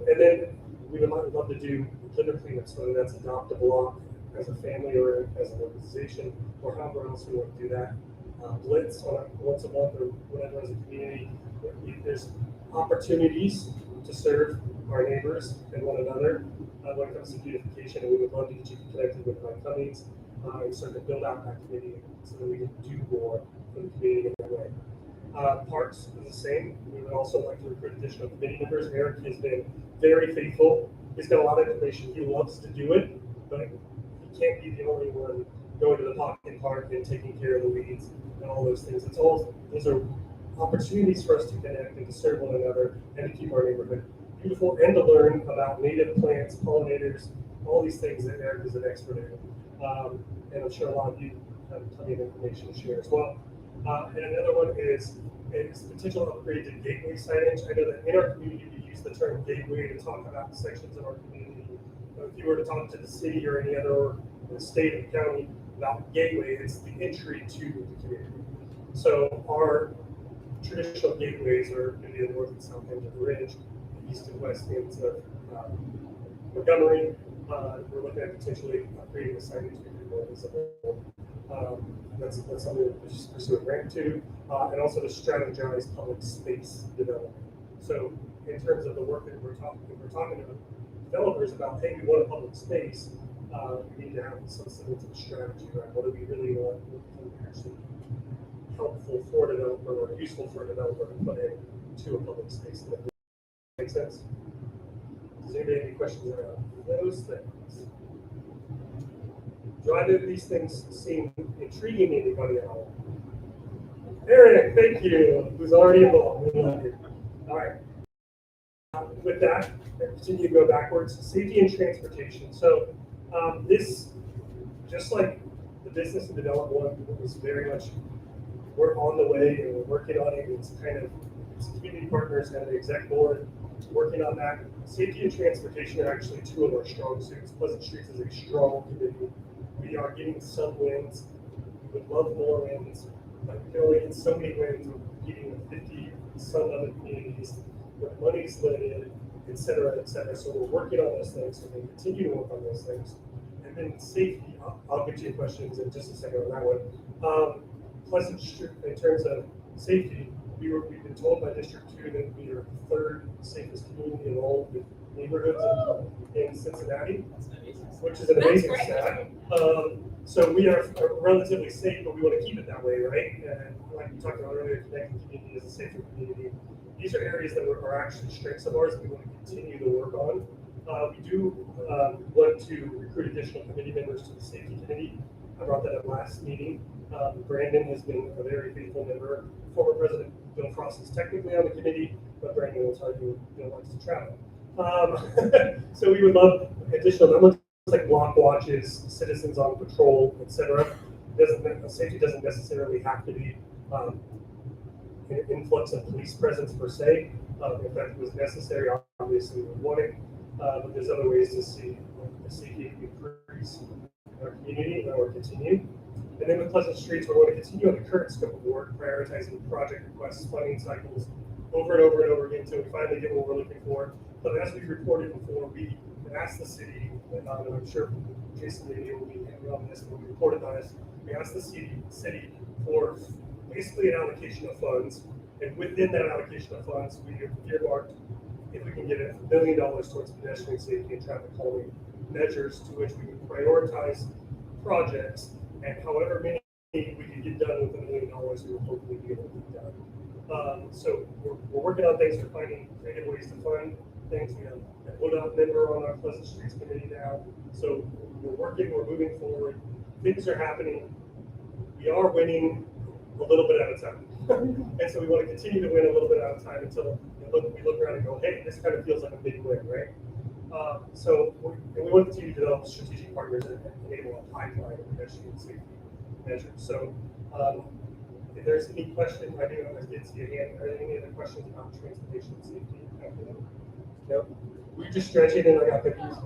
And then we would love to do litter cleanups, whether that's adopt a block as a family or as an organization, or however else we want to do that. Blitz once a month or whatever as a community. There's opportunities to serve our neighbors and one another when it comes to beautification, and we would love to get you connected with Mike Cummings and so to build out that committee so that we can do more for the community in that way. Parks is the same. We would also like to recruit additional committee members. Eric has been very faithful. He's got a lot of information. He loves to do it, but he can't be the only one going to the pocket park and taking care of the weeds and all those things. Those are opportunities for us to connect and to serve one another and to keep our neighborhood beautiful and to learn about native plants, pollinators, all these things that Eric is an expert in. And I'm sure a lot of you have plenty of information to share as well. And another one is potential upgrade to gateway signage. I know that in our community we use the term gateway to talk about sections of our community. If you were to talk to the city or any other state or county about gateway, it's the entry to the community. So our traditional gateways are going to be the north and south end of the ridge, the east and west ends of Montgomery. We're looking at potentially upgrading the signage to be more visible. That's something we're just pursuing grant to, and also to strategize public space development. So in terms of the work that we're talking to developers about, hey, we want a public space, we need to have some semblance of strategy, right? What do we really want? What can actually be helpful for a developer or useful for a developer to put into a public space? That makes sense? Does anybody have any questions around those things? Do either of these things seem intriguing to anybody at all? Eric, thank you, who's already involved. All right. With that, continue to go backwards. Safety and transportation. So this, just like the business and development one, was very much, we're on the way and we're working on it. It's community partners and the exec board working on that. Safety and transportation are actually two of our strong suits. Pleasant Streets is a strong community. We are getting some wins. We would love more wins, but we can only get so many wins. We're getting 50 some other communities where money's limited, et cetera, et cetera. So we're working on those things. So we continue to work on those things. And then safety, I'll get to your questions in just a second on that one. Pleasant Street, in terms of safety, we've been told by District 2 that we are the third safest community in all the neighborhoods in Cincinnati, which is an amazing stat. So we are relatively safe, but we want to keep it that way, right? And like we talked about earlier, connecting community is a safer community. These are areas that are actually strengths of ours that we want to continue to work on. We do want to recruit additional committee members to the safety committee. I brought that up last meeting. Brandon has been a very faithful member. Former President Bill Frost is technically on the committee, but Brandon will tell you Bill likes to travel. So we would love additional numbers like block watches, citizens on patrol, etc. Safety doesn't necessarily have to be an influx of police presence per se. If that was necessary, obviously we would want it. But there's other ways to see the safety increase in our community that will continue. And then with Pleasant Streets, we want to continue on the current scope of work, prioritizing project requests, funding cycles over and over and over again until we finally get what we're looking for. But as we've reported before, we asked the city, and I'm sure Jason maybe will be on this, but we reported on this. We asked the city for basically an allocation of funds, and within that allocation of funds, we have earmarked if we can get $1 billion towards pedestrian safety and traffic calming measures, to which we would prioritize projects, and however many we can get done with $1 million, we will hopefully be able to get done. So we're working on things. We're finding creative ways to fund things. We have a ODOT member on our Pleasant Streets committee now. So we're working, we're moving forward. Things are happening. We are winning a little bit at a time. And so we want to continue to win a little bit at a time until we look around and go, hey, this kind of feels like a big win, right? And we want to continue to develop strategic partners and enable a pipeline of pedestrian safety measures. So if there's any question, I did see a hand. Are there any other questions about transportation and safety? No? Were you just stretching and I got confused?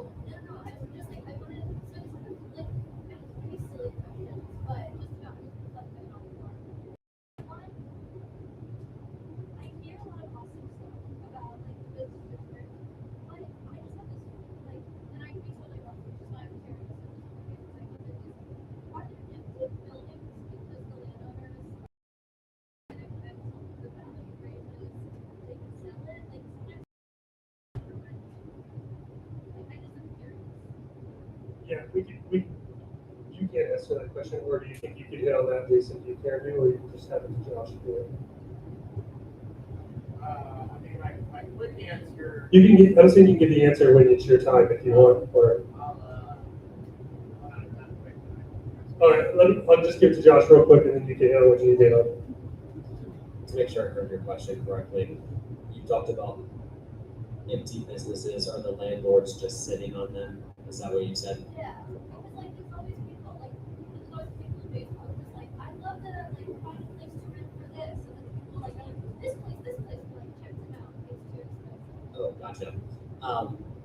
Yeah, you can't answer that question, or do you think you could hit on that, Jason? Do you care to, or you can just have it to Josh do it? I mean, my quick answer. You can get, I'm saying you can get the answer when it's your time if you want, or. All right, I'll just give it to Josh real quick, and then you can hit on what you need to hit on. To make sure I heard your question correctly, you talked about empty businesses. Are the landlords just sitting on them? Is that what you said? Yeah, because like there's always people on Facebook who's like, I love that like find a place to rent for this, and then people like are like this place, like check them out. It's too expensive. Oh, gotcha.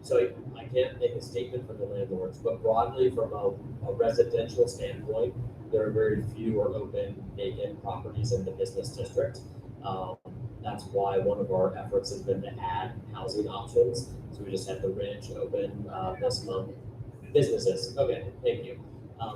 So I can't make a statement for the landlords, but broadly from a residential standpoint, there are very few or open vacant properties in the business district. That's why one of our efforts has been to add housing options. So we just had the Ridge open this month. Businesses, okay, thank you.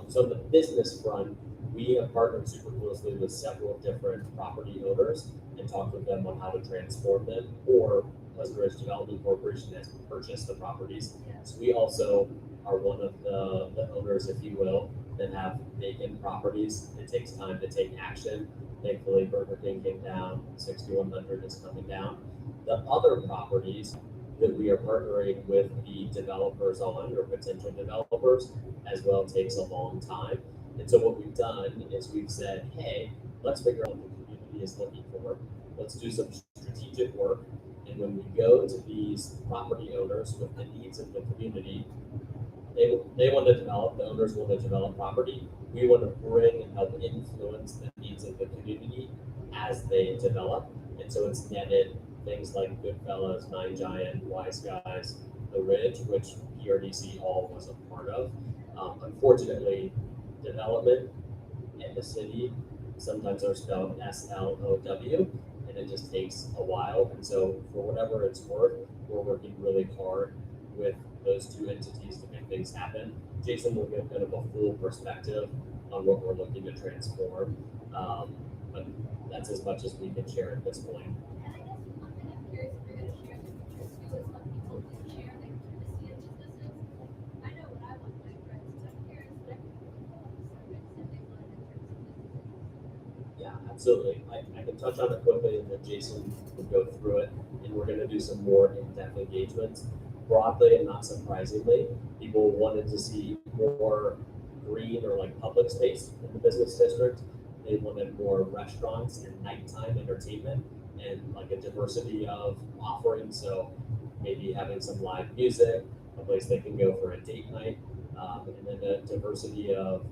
So on the business front, we have partnered super closely with several different property owners and talked with them on how to transform them, or Pleasant Ridge Development Corporation has purchased the properties. So we also are one of the owners, if you will, that have vacant properties. It takes time to take action. Thankfully, Burger King came down, 6100 is coming down. The other properties that we are partnering with the developers on, or potential developers, as well, takes a long time. And so what we've done is we've said, hey, let's figure out what the community is looking for. Let's do some strategic work. And when we go to these property owners with the needs of the community, they want to develop, the owners want to develop property. We want to bring and help influence the needs of the community as they develop. And so it's netted things like Goodfellas, Nine Giant, Wise Guys, The Ridge, which PRDC all was a part of. Unfortunately, development in the city sometimes are spelled SLOW, and it just takes a while. And so for whatever it's worth, we're working really hard with those two entities to make things happen. Jason will give kind of a full perspective on what we're looking to transform, but that's as much as we can share at this point. And I guess one thing I'm curious if you're going to share this with us too is let people share their privacy of businesses. I know what I want my friends, so I'm curious what everyone said they wanted in terms of businesses. Yeah, absolutely. I can touch on it quickly, and then Jason will go through it, and we're going to do some more in-depth engagements. Broadly and not surprisingly, people wanted to see more green or like public space in the business district. They wanted more restaurants and nighttime entertainment and like a diversity of offerings. So maybe having some live music, a place they can go for a date night, and then a diversity of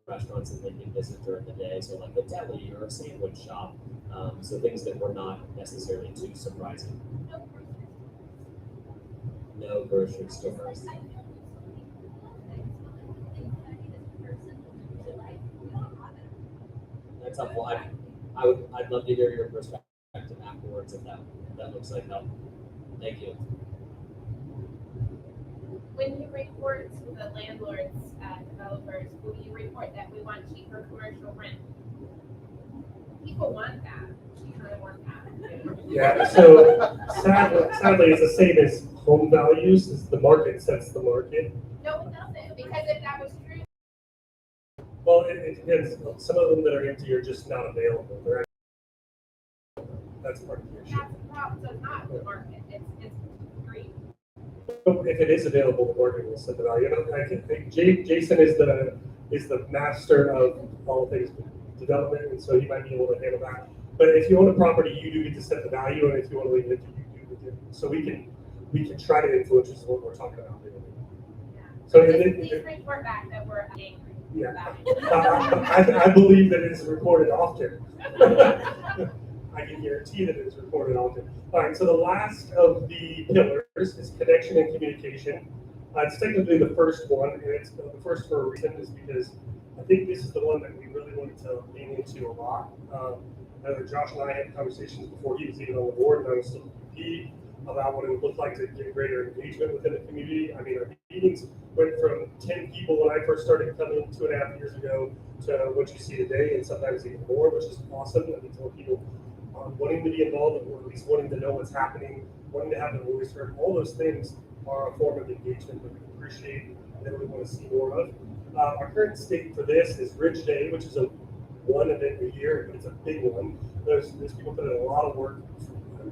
restaurants that they can visit during the day. So like a deli or a sandwich shop. So things that were not necessarily too surprising. No grocery stores. That's helpful. I'd love to hear your perspective afterwards if that looks like help. Thank you. When you report to the landlords, developers, will you report that we want cheaper commercial rent? People want that. We kind of want that. Yeah, so sadly, it's the same as home values, is the market sets the market. No, it doesn't, because if that was true. Well, it depends. Some of them that are empty are just not available. That's part of the issue. That's the problem, so it's not the market, it's free. If it is available, the market will set the value. I think Jason is the master of all things development, and so he might be able to handle that. But if you own a property, you do get to set the value, and if you want to leave it, you do. So we can try to influence, which is what we're talking about. Yeah. So Please report back that we're angry. yeah, I believe that it's recorded often. I can guarantee that it's recorded often. All right, so the last of the pillars is connection and communication. It's technically the first one, and it's the first for a reason, is because I think this is the one that we really wanted to lean into a lot. Josh and I had conversations before he was even on the board, and I was still VP, about what it would look like to get greater engagement within the community. I mean, our meetings went from 10 people when I first started coming 2.5 years ago to what you see today, and sometimes even more, which is awesome. That means more people wanting to be involved, or at least wanting to know what's happening, wanting to have their voice heard. All those things are a form of engagement that we appreciate and that we want to see more of. Our current state for this is Ridge Day, which is a one event a year, but it's a big one. There's people put in a lot of work,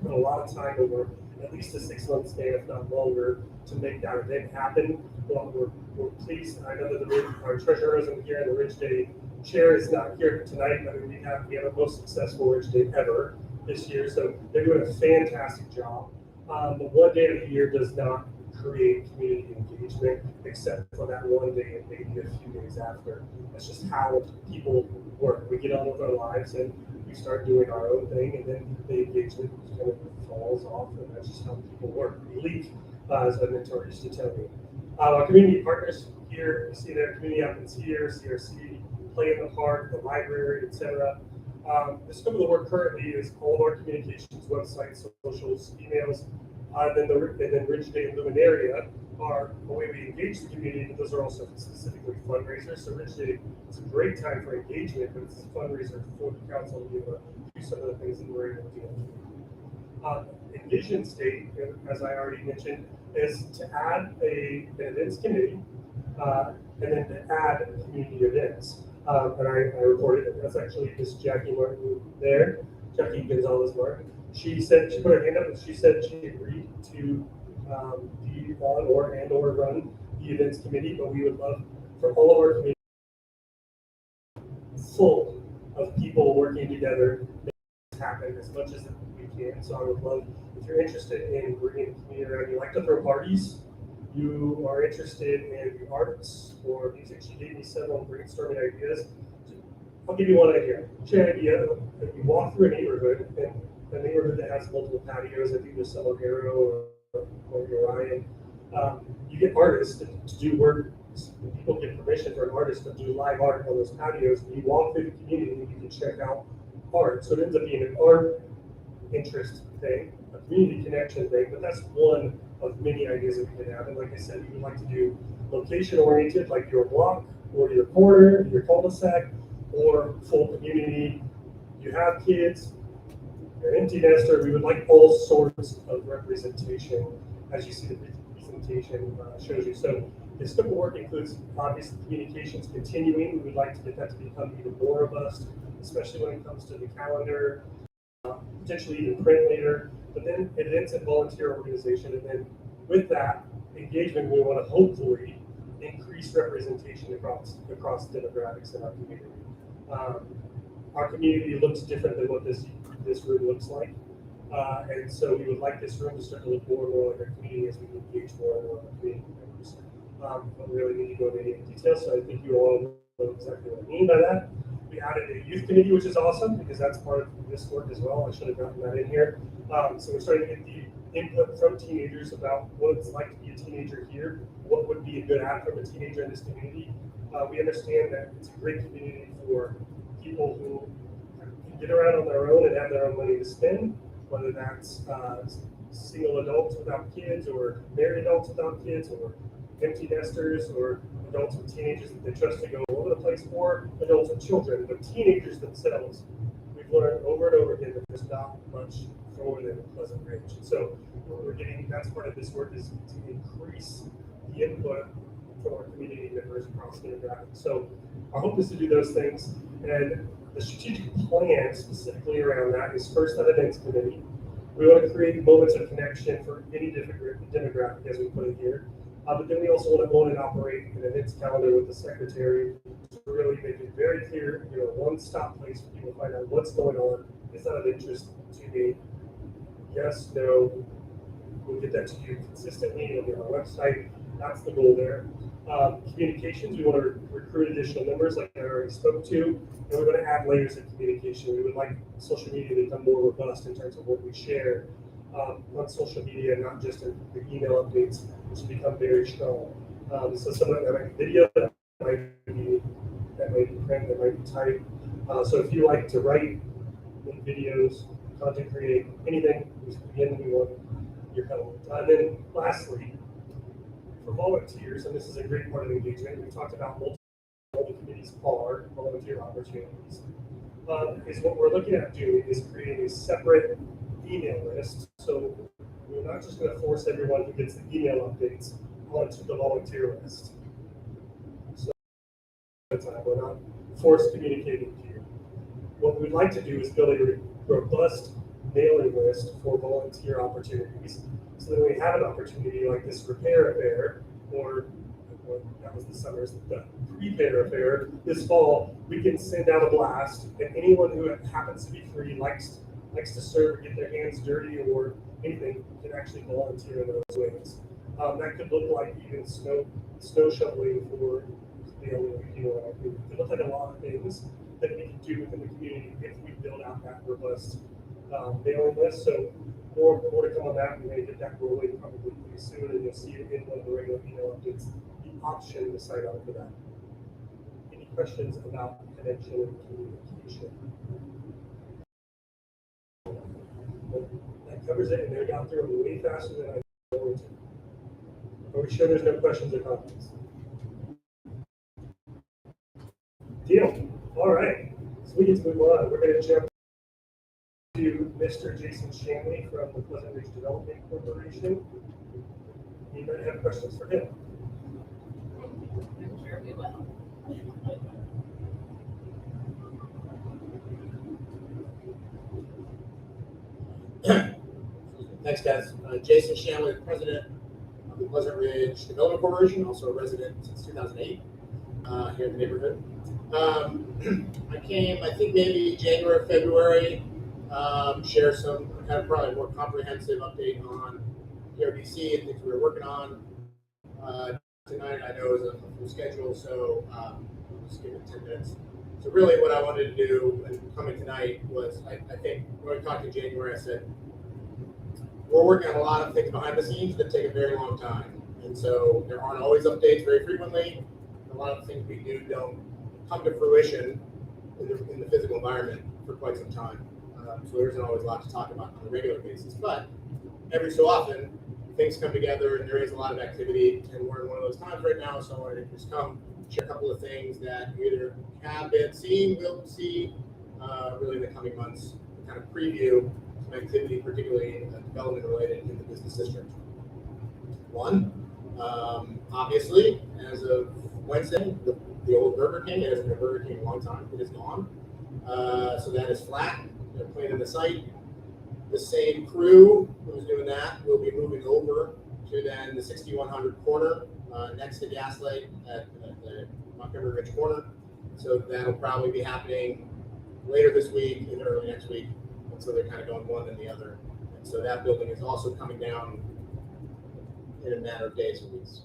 put a lot of time over at least a 6-month span, if not longer, to make that event happen. Well, we're pleased. I know that our treasurer isn't here, and the Ridge Day chair is not here tonight. I mean, we have the most successful Ridge Day ever this year, so they're doing a fantastic job. But one day of the year does not create community engagement, except for that one day and maybe a few days after. That's just how people work. We get on with our lives and we start doing our own thing, and then the engagement kind of falls off, and that's just how people work. We leak, as a mentor used to tell me. Our community partners here, you see their community outfits here, CRC, Play in the Park, the library, etc. The scope of the work currently is all of our communications, websites, socials, emails, and then Ridge Day and Luminaria are the way we engage the community, but those are also specifically fundraisers. So Ridge Day is a great time for engagement, but it's a fundraiser for the council to be able to do some of the things that we're able to do. Envision State, as I already mentioned, is to add an events committee, and then to add community events. And I reported that that's actually Miss Jackie Martin there, Jackie Gonzalez Martin. She put her hand up and she said she agreed to be on or run the events committee, but we would love for all of our community full of people working together to make this happen as much as we can. So I would love, if you're interested in bringing the community around, you like to throw parties, you are interested in the arts or music. She gave me several brainstorming ideas. I'll give you one idea. She had an idea that you walk through a neighborhood, and a neighborhood that has multiple patios. I think there's some on Arrow or Orion. You get artists to do work. People get permission for an artist to do live art on those patios. And you walk through the community and you can check out art. So it ends up being an art interest thing, a community connection thing. But that's one of many ideas that we can have. And like I said, we would like to do location oriented, like your block or your corner, your cul-de-sac, or full community. You have kids, you're an empty nester. We would like all sorts of representation, as you see the presentation shows you. So the scope of work includes obviously communications continuing. We would like to get that to become even more robust, especially when it comes to the calendar, potentially even print later, but then events and volunteer organization. And then with that engagement, we want to hopefully increase representation across demographics in our community. Our community looks different than what this room looks like. And so we would like this room to start to look more and more like our community as we engage more and more of our community members. But we really need to go into any details, so I think you all know exactly what I mean by that. We added a youth committee, which is awesome because that's part of this work as well. I should have gotten that in here. So we're starting to get the input from teenagers about what it's like to be a teenager here, what would be a good act from a teenager in this community. We understand that it's a great community for people who can get around on their own and have their own money to spend, whether that's single adults without kids or married adults without kids or empty nesters or adults with teenagers that they trust to go all over the place, or adults with children, but teenagers themselves. We've learned over and over again that there's not much for them in Pleasant Ridge. So we're getting, that's part of this work, is to increase the input from our community members across demographics. So our hope is to do those things, and the strategic plan specifically around that is first that events committee. We want to create moments of connection for any different demographic, as we put it here. But then we also want to own and operate an events calendar with the secretary to really make it very clear, one-stop place for people to find out what's going on. Is that of interest to me? Yes, no. We'll get that to you consistently. It'll be on our website. That's the goal there. Communications, we want to recruit additional members like I already spoke to, and we're going to add layers of communication. We would like social media to become more robust in terms of what we share on social media, not just in the email updates, which have become very strong. So some of that might be video, that might be print, that might be type. So if you like to write, make videos, content create, anything, again, we want your help. And then lastly, for volunteers, and this is a great part of engagement, we talked about all the committees are volunteer opportunities, is what we're looking at doing is creating a separate email list. So we're not just going to force everyone who gets the email updates onto the volunteer list. at a time. We're not force communicating to you. What we'd like to do is build a robust mailing list for volunteer opportunities. So that when we have an opportunity like this repair affair, or that was the summer's the repair affair this fall, we can send out a blast, and anyone who happens to be free, likes to serve or get their hands dirty or anything, can actually volunteer in those ways. That could look like even snow shoveling for the only it could look like a lot of things that we can do within the community if we build out that robust mailing list. So more to come on that. We're going to get that rolling probably pretty soon, and you'll see it in one of the regular email updates. The option to sign up for that. Any questions about connection and communication? That covers it, and they got through it way faster than I was going to. Are we sure there's no questions or comments? Deal. All right. So we get to move on. We're going to jump to Mr. Jason Shanley from the Pleasant Ridge Development Corporation. Anybody have questions for him? I'm sure we will. Thanks, guys. Jason Shanley, president of the Pleasant Ridge Development Corporation, also a resident since 2008 here in the neighborhood. I came, I think maybe January, February, share some kind of probably more comprehensive update on PRDC and things we were working on. Tonight I know is a full schedule, so I'll just give it 10 minutes. So really what I wanted to do and coming tonight was, I think when we talked in January, I said, we're working on a lot of things behind the scenes that take a very long time. And so there aren't always updates very frequently. A lot of the things we do don't come to fruition in the physical environment for quite some time. So there isn't always a lot to talk about on a regular basis. But every so often, things come together and there is a lot of activity. And we're in one of those times right now. So I wanted to just come share a couple of things that we either have been seeing, will see really in the coming months, to kind of preview some activity, particularly development related in the business district. One, obviously, as of Wednesday, the old Burger King, it hasn't been a Burger King in a long time, it is gone. So that is flat. They're planning the site. The same crew who was doing that will be moving over to then the 6100 corner next to Gaslight at the Montgomery Ridge corner. So that'll probably be happening later this week and early next week. And so they're kind of going one and the other. And so that building is also coming down in a matter of days and weeks.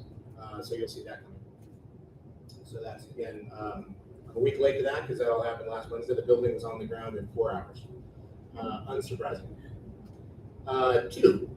So you'll see that coming. So that's, again, a week late to that because that all happened last Wednesday. The building was on the ground in 4 hours. Unsurprising. Two,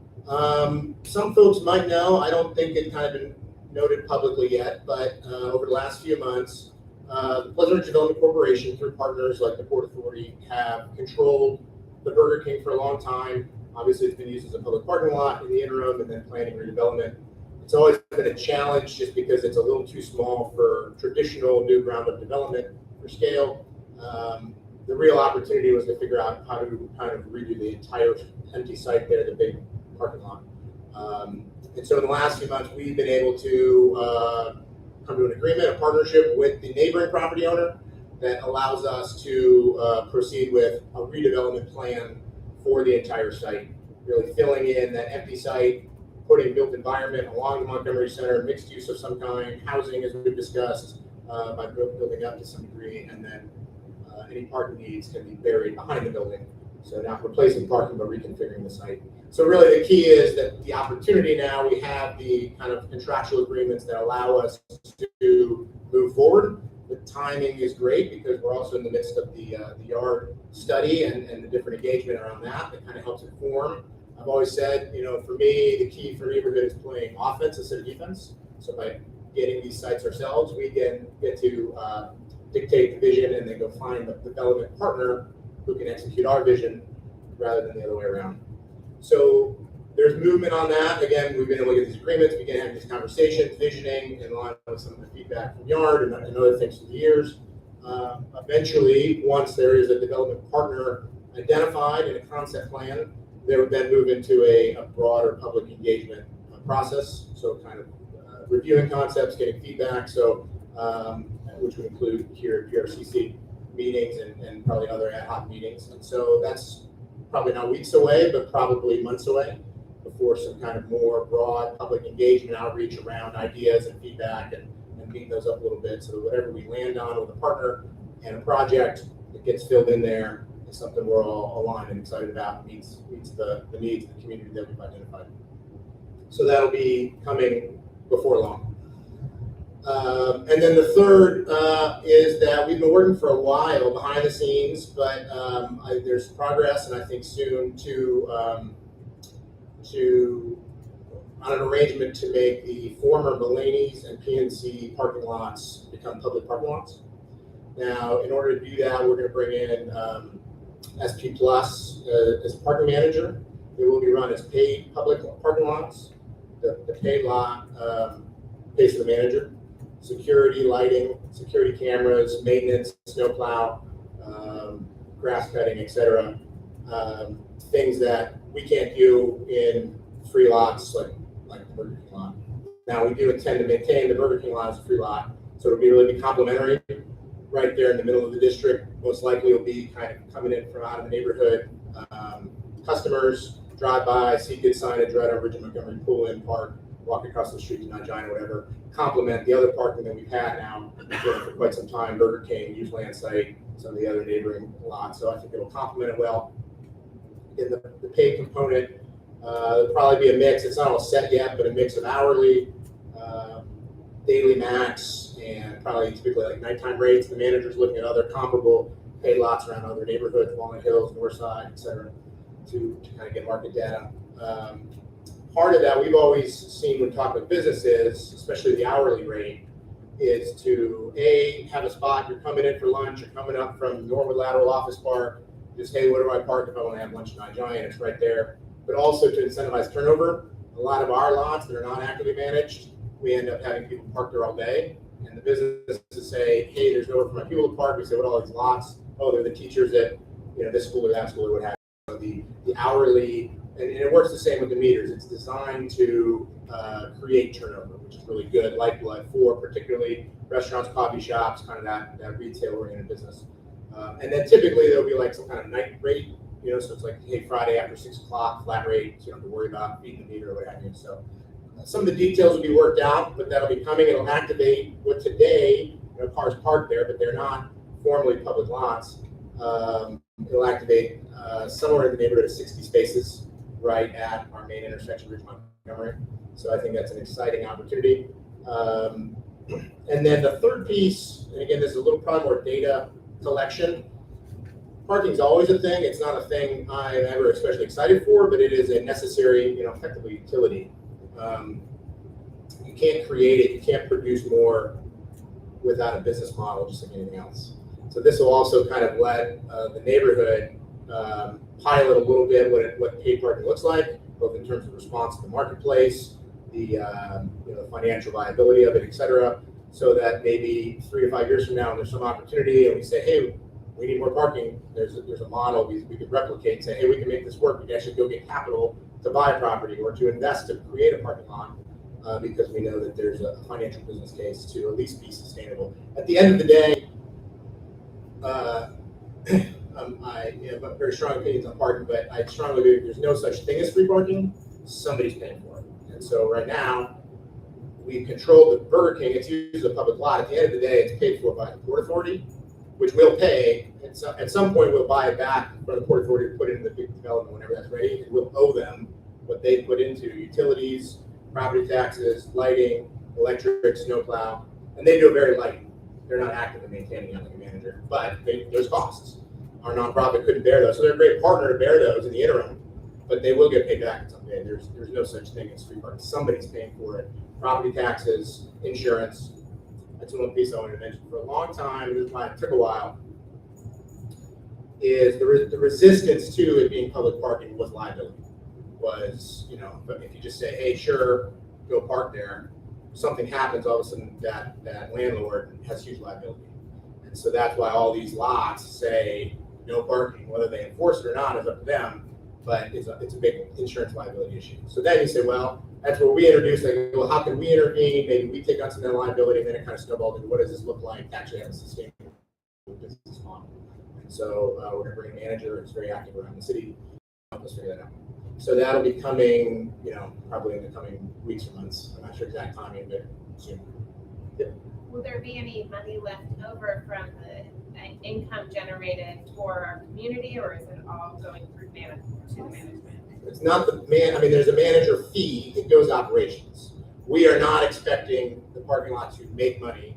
some folks might know, I don't think it kind of been noted publicly yet, but over the last few months, the Pleasant Ridge Development Corporation, through partners like the Port Authority, have controlled the Burger King for a long time. Obviously, it's been used as a public parking lot in the interim and then planning redevelopment. It's always been a challenge just because it's a little too small for traditional new ground-up development for scale. The real opportunity was to figure out how to kind of redo the entire empty site there, the big parking lot. And so in the last few months, we've been able to come to an agreement, a partnership with the neighboring property owner that allows us to proceed with a redevelopment plan for the entire site, really filling in that empty site, putting built environment along the Montgomery Center, mixed use of some kind, housing as we've discussed, by building up to some degree, and then any parking needs can be buried behind the building. So not replacing parking, but reconfiguring the site. So really the key is that the opportunity now, we have the kind of contractual agreements that allow us to move forward. The timing is great because we're also in the midst of the yard study and the different engagement around that kind of helps inform. I've always said, you know, for me, the key for neighborhood is playing offense instead of defense. So by getting these sites ourselves, we get to dictate the vision and then go find the development partner who can execute our vision rather than the other way around. So there's movement on that. Again, we've been able to get these agreements, begin having these conversations, visioning, and along with some of the feedback from Yard and other things through the years. Eventually, once there is a development partner identified in a concept plan, they would then move into a broader public engagement process. So kind of reviewing concepts, getting feedback. So which would include here at PRCC meetings and probably other ad hoc meetings. And so that's probably not weeks away, but probably months away before some kind of more broad public engagement outreach around ideas and feedback and beating those up a little bit so that whatever we land on with a partner and a project that gets filled in there is something we're all aligned and excited about, meets the needs of the community that we've identified. So that'll be coming before long. And then the third is that we've been working for a while behind the scenes, but there's progress, and I think soon on an arrangement to make the former Mulaney's and PNC parking lots become public parking lots. Now, in order to do that, we're going to bring in SP Plus as parking manager. They will be run as paid public parking lots. The paid lot pays for the manager. Security, lighting, security cameras, maintenance, snowplow, grass cutting, etc. Things that we can't do in free lots like the Burger King lot. Now, we do intend to maintain the Burger King lot as a free lot, so it'll be really complementary right there in the middle of the district. Most likely it'll be kind of coming in from out of the neighborhood. Customers drive by, see good signage right on Ridge and Montgomery, pull in, park, walk across the street to Nine or whatever, complement the other parking that we've had now for quite some time, Burger King, Use Land Site, some of the other neighboring lots. So I think it'll complement it well. In the paid component, there'll probably be a mix. It's not all set yet, but a mix of hourly, daily max, and probably typically like nighttime rates. The manager's looking at other comparable paid lots around other neighborhoods, Walnut Hills, North Side, et cetera, to kind of get market data. Part of that we've always seen when talking with businesses, especially the hourly rate, is to have a spot. You're coming in for lunch, you're coming up from Norwood Lateral Office Park, just, hey, where do I park if I want to have lunch at Nine Giant? It's right there. But also to incentivize turnover. A lot of our lots that are not actively managed, we end up having people park there all day. And the businesses say, hey, there's nowhere for my people to park. We say, what are all these lots? Oh, they're the teachers at this school or that school or what have you. So the hourly, and it works the same with the meters. It's designed to create turnover, which is really good, lifeblood for particularly restaurants, coffee shops, kind of that retail-oriented business. And then typically there'll be like some kind of night rate, so it's like, hey, Friday after 6 o'clock, flat rate, so you don't have to worry about feeding the meter or what have you. So some of the details will be worked out, but that'll be coming. It'll activate what today, cars parked there, but they're not formally public lots. It'll activate somewhere in the neighborhood of 60 spaces right at our main intersection, Ridge Montgomery. So I think that's an exciting opportunity. And then the third piece, and again, this is a little probably more data collection. Parking's always a thing. It's not a thing I'm ever especially excited for, but it is a necessary, effectively utility. You can't create it, you can't produce more without a business model, just like anything else. So this will also kind of let the neighborhood pilot a little bit what paid parking looks like, both in terms of response to the marketplace, the financial viability of it, et cetera, so that maybe 3 to 5 years from now, when there's some opportunity and we say, hey, we need more parking, there's a model we could replicate and say, hey, we can make this work. We can actually go get capital to buy property or to invest to create a parking lot because we know that there's a financial business case to at least be sustainable. At the end of the day, I have very strong opinions on parking, but I strongly believe there's no such thing as free parking. Somebody's paying for it. And so right now, we control the Burger King. It's usually a public lot. At the end of the day, it's paid for by the Port Authority, which will pay. At some point, we'll buy it back from the Port Authority to put it in the big development whenever that's ready, and we'll owe them what they put into utilities, property taxes, lighting, electric, snowplow, and they do it very light. They're not actively maintaining it like a manager, but there's costs. Our nonprofit couldn't bear those, so they're a great partner to bear those in the interim, but they will get paid back someday. There's no such thing as free parking. Somebody's paying for it. Property taxes, insurance. That's one piece I wanted to mention. For a long time, this is why it took a while, is the resistance to it being public parking was liability. But if you just say, hey, sure, go park there, something happens, all of a sudden that landlord has huge liability. And so that's why all these lots say no parking. Whether they enforce it or not is up to them, but it's a big insurance liability issue. So then you say, well, that's where we introduced, like, well, how can we intervene? Maybe we take on some of that liability, and then it kind of snowballed into what does this look like to actually have a sustainable business model. And so we're going to bring a manager who's very active around the city to help us figure that out. So that'll be coming, probably in the coming weeks or months. I'm not sure exact timing, but soon. Yep. Will there be any money left over from the income generated for our community, or is it all going through to the management? It's not there's a manager fee that goes operations. We are not expecting the parking lot to make money.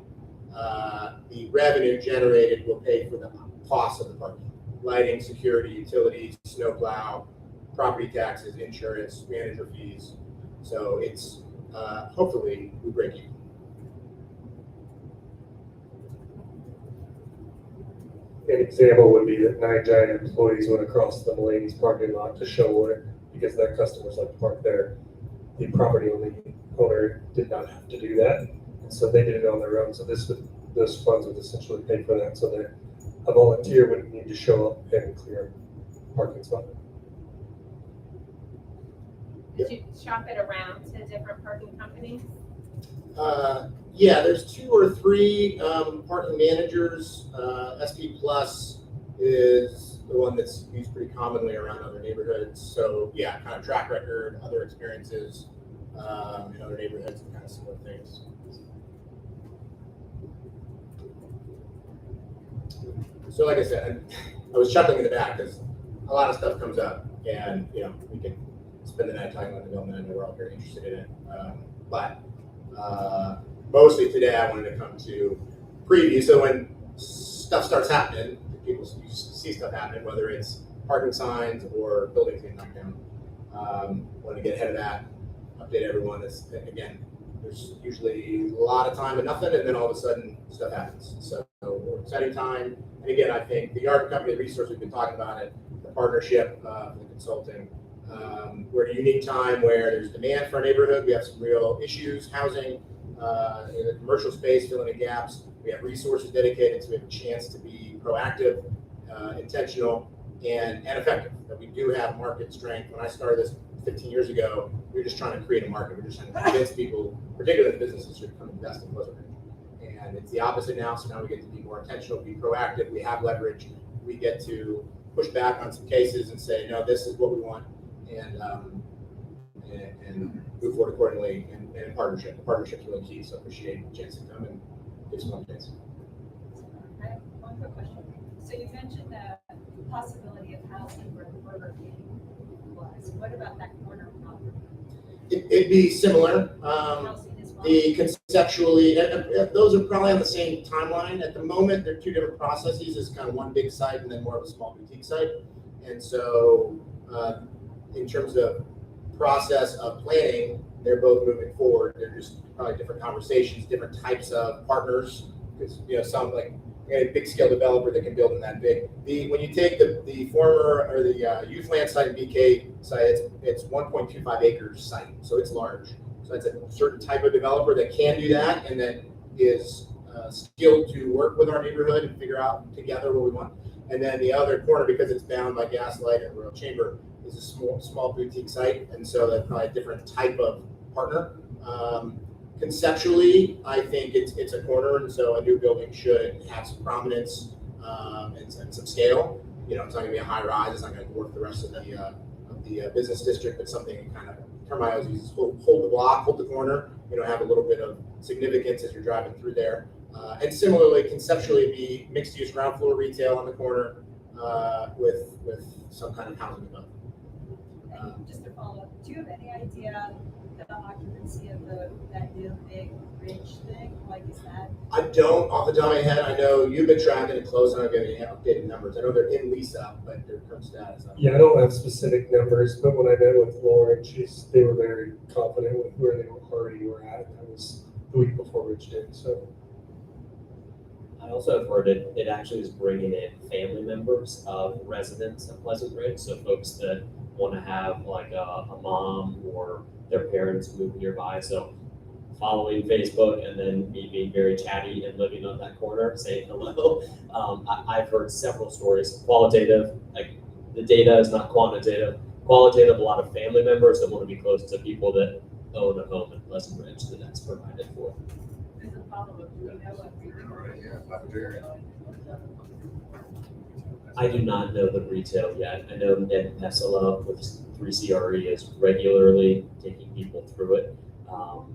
The revenue generated will pay for the cost of the parking. Lighting, security, utilities, snowplow, property taxes, insurance, manager fees. So it's, hopefully we break even. An example would be that 9 Giant employees went across the Mulaney's parking lot to show it because their customers like to park there. The property owner did not have to do that, and so they did it on their own. So those funds would essentially pay for that, so that a volunteer wouldn't need to show up and clear a parking spot. Did you shop it around to different parking companies? Yeah, there's 2 or 3 parking managers. SP Plus is the one that's used pretty commonly around other neighborhoods. So yeah, kind of track record, other experiences in other neighborhoods and kind of similar things. So like I said, I was chuckling in the back because a lot of stuff comes up, and we can spend the night talking about development. I know we're all very interested in it, but mostly today I wanted to come to preview. So when stuff starts happening, people see stuff happening, whether it's parking signs or buildings getting knocked down. Wanted to get ahead of that, update everyone. Again, there's usually a lot of time and nothing, and then all of a sudden stuff happens. So exciting time. And again, I think the art company, the resource we've been talking about it, the partnership, the consulting. We're at a unique time where there's demand for our neighborhood. We have some real issues, housing, in the commercial space, filling in gaps. We have resources dedicated, so we have a chance to be proactive, intentional, and effective. That we do have market strength. When I started this 15 years ago, we were just trying to create a market. We're just trying to convince people, particularly the businesses, to come invest in Pleasant Ridge. And it's the opposite now. So now we get to be more intentional, be proactive. We have leverage. We get to push back on some cases and say, no, this is what we want, and move forward accordingly in partnership. The partnership's really key. So appreciate the chance to come and give some updates. I have one quick question. So you mentioned the possibility of housing where the Burger King was. What about that corner property? It'd be similar. Housing as well? Conceptually, those are probably on the same timeline. At the moment, they're 2 different processes. It's kind of one big site and then more of a small boutique site. And so in terms of process of planning, they're both moving forward. They're just probably different conversations, different types of partners. Because some like a big scale developer that can build in that big. When you take the former or the youth land site and BK site, it's 1.25 acres site, so it's large. So it's a certain type of developer that can do that and that is skilled to work with our neighborhood and figure out together what we want. And then the other corner, because it's bound by Gaslight and Royal Chamber, is a small boutique site, and so that's probably a different type of partner. Conceptually, I think it's a corner, and so a new building should have some prominence and some scale. It's not going to be a high rise. It's not going to dwarf the rest of the business district, but something kind of, term I always use, hold the block, hold the corner. Have a little bit of significance as you're driving through there. And similarly, conceptually, be mixed-use ground floor retail on the corner with some kind of housing above. Just to follow up, do you have any idea the occupancy of that new big ridge thing? Like, is that? I don't, off the top of my head. I know you've been tracking it close, and I'm getting updated numbers. I know they're in lease up, but their current status. Yeah, I don't have specific numbers, but when I met with Lauren, they were very confident with where they already were at. That was the week before Rich did. So I also have heard it actually is bringing in family members of residents of Pleasant Ridge, so folks that want to have like a mom or their parents move nearby. So following Facebook and then me being very chatty and living on that corner, saying hello. I've heard several stories, qualitative, like the data is not quantitative. Qualitative, a lot of family members that want to be close to people that own a home in Pleasant Ridge, that that's provided for. As a follow-up, do we know what I do not know the retail yet. I know Ned Pesala with 3CRE is regularly taking people through it.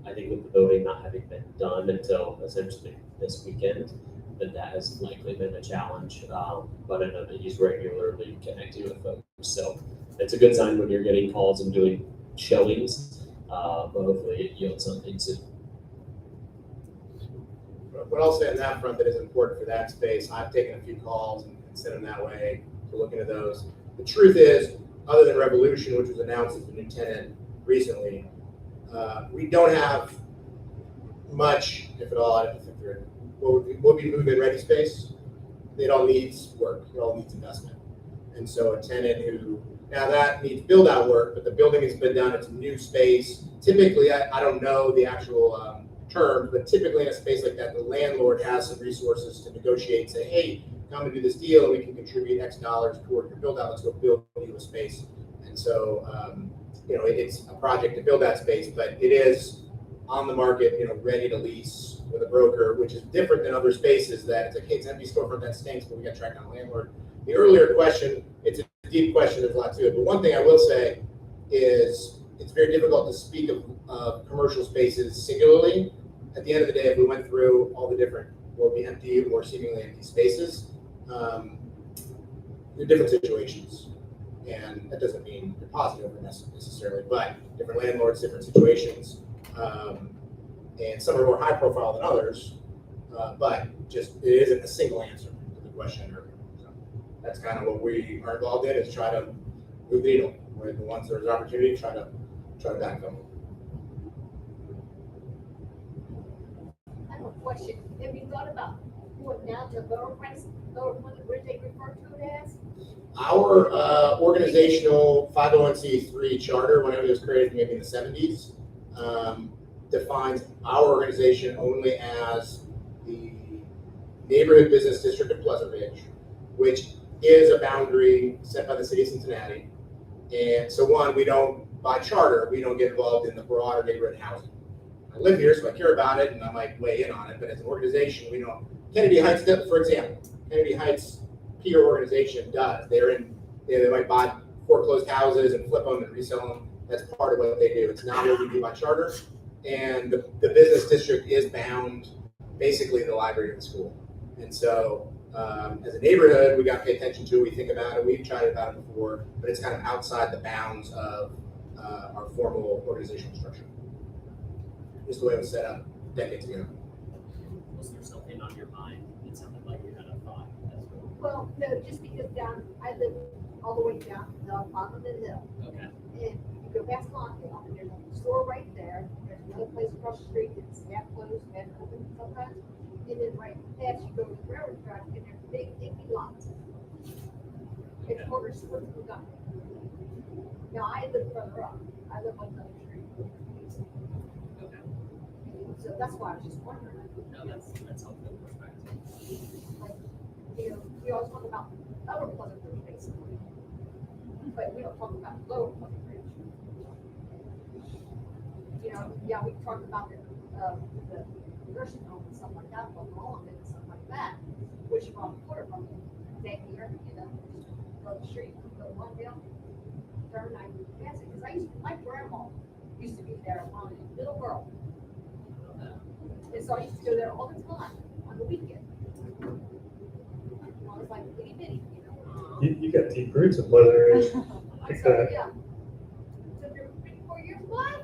I think with the voting not having been done until essentially this weekend, that has likely been a challenge. But I know that he's regularly connecting with folks. So it's a good sign when you're getting calls and doing showings, but hopefully it yields something soon. What I'll say on that front that is important for that space, I've taken a few calls and sent them that way to look into those. The truth is, other than Revolution, which was announced as the new tenant recently, we don't have much, if at all. I don't think we'll be move-in ready space. It all needs work. It all needs investment. And so a tenant who, now that needs build out work, but the building has been done, it's a new space. Typically, I don't know the actual terms, but typically in a space like that, the landlord has some resources to negotiate and say, hey, come and do this deal and we can contribute X dollars toward your build out. Let's go build you a space. And so, it's a project to build that space, but it is on the market, ready to lease with a broker, which is different than other spaces that it's like, hey, it's an empty storefront that stinks, but we got to track down the landlord. The earlier question, it's a deep question, there's a lot to it. But one thing I will say is it's very difficult to speak of commercial spaces singularly. At the end of the day, if we went through all the different, what would be empty or seemingly empty spaces, they're different situations. And that doesn't mean they're positive necessarily, but different landlords, different situations. And some are more high profile than others, but just it isn't a single answer to the question. So that's kind of what we are involved in, is try to move the needle. Where the ones there's opportunity, try to back them. I have a question. Have you thought about going down to lower price, lower what they refer to it as? Our organizational 501c3 charter, whenever it was created, maybe in the 70s, defines our organization only as the Neighborhood Business District of Pleasant Ridge, which is a boundary set by the city of Cincinnati. And so we don't, by charter, we don't get involved in the broader neighborhood housing. I live here, so I care about it, and I might weigh in on it, but as an organization, we don't. Kennedy Heights, for example, Kennedy Heights peer organization does. They might buy foreclosed houses and flip them and resell them. That's part of what they do. It's not what we do by charter. And the business district is bound basically the library of the school. And so as a neighborhood, we got to pay attention to it. We think about it. We've tried about it before, but it's kind of outside the bounds of our formal organizational structure. Just the way it was set up decades ago. Was there something on your mind? It sounded like you had a thought. Well, no, just because I live all the way down the bottom of the hill. Okay. And you go past Longdale, and there's a store right there. There's another place across the street that's half closed, half open sometimes. And then right past, you go to the railroad track, and there's big empty lots. It's corner stores we got. Now, I live further up. I live on another street. Okay. So that's why I was just wondering. No, that's helpful perspective. Like, we always talk about Upper Pleasant Ridge, basically. But we don't talk about Lower Pleasant Ridge. Yeah, we talked about the nursing home and stuff like that, but long and stuff like that, which is on the corner from down here, go the street, go one down, turn, I pass it, because my grandma used to be there when I was a little girl. And so I used to go there all the time on the weekend. I was like itty bitty, You got deep roots in Pleasant Ridge. I'm sorry, yeah. So you're 4 years, what?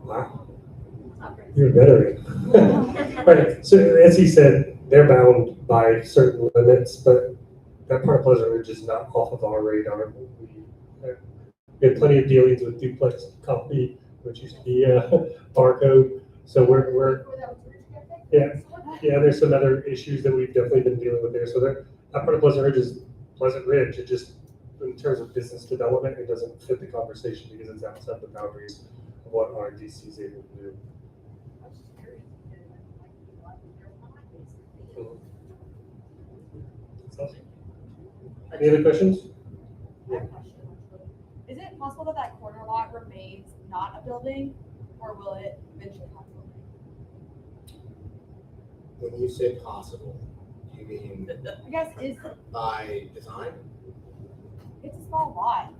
Wow. You're a veteran. Right. So as he said, they're bound by certain limits, but that part of Pleasant Ridge is not off of our radar. We had plenty of dealings with Duplex Coffee, which used to be Barcode. So we're there's some other issues that we've definitely been dealing with there. So that part of Pleasant Ridge is Pleasant Ridge. It just, in terms of business development, it doesn't fit the conversation because it's outside the boundaries of what RDC is able to do. Any other questions? I have a question. Is it possible that corner lot remains not a building or will it eventually have to? When you say possible, do you mean I guess by design? it's a small lot,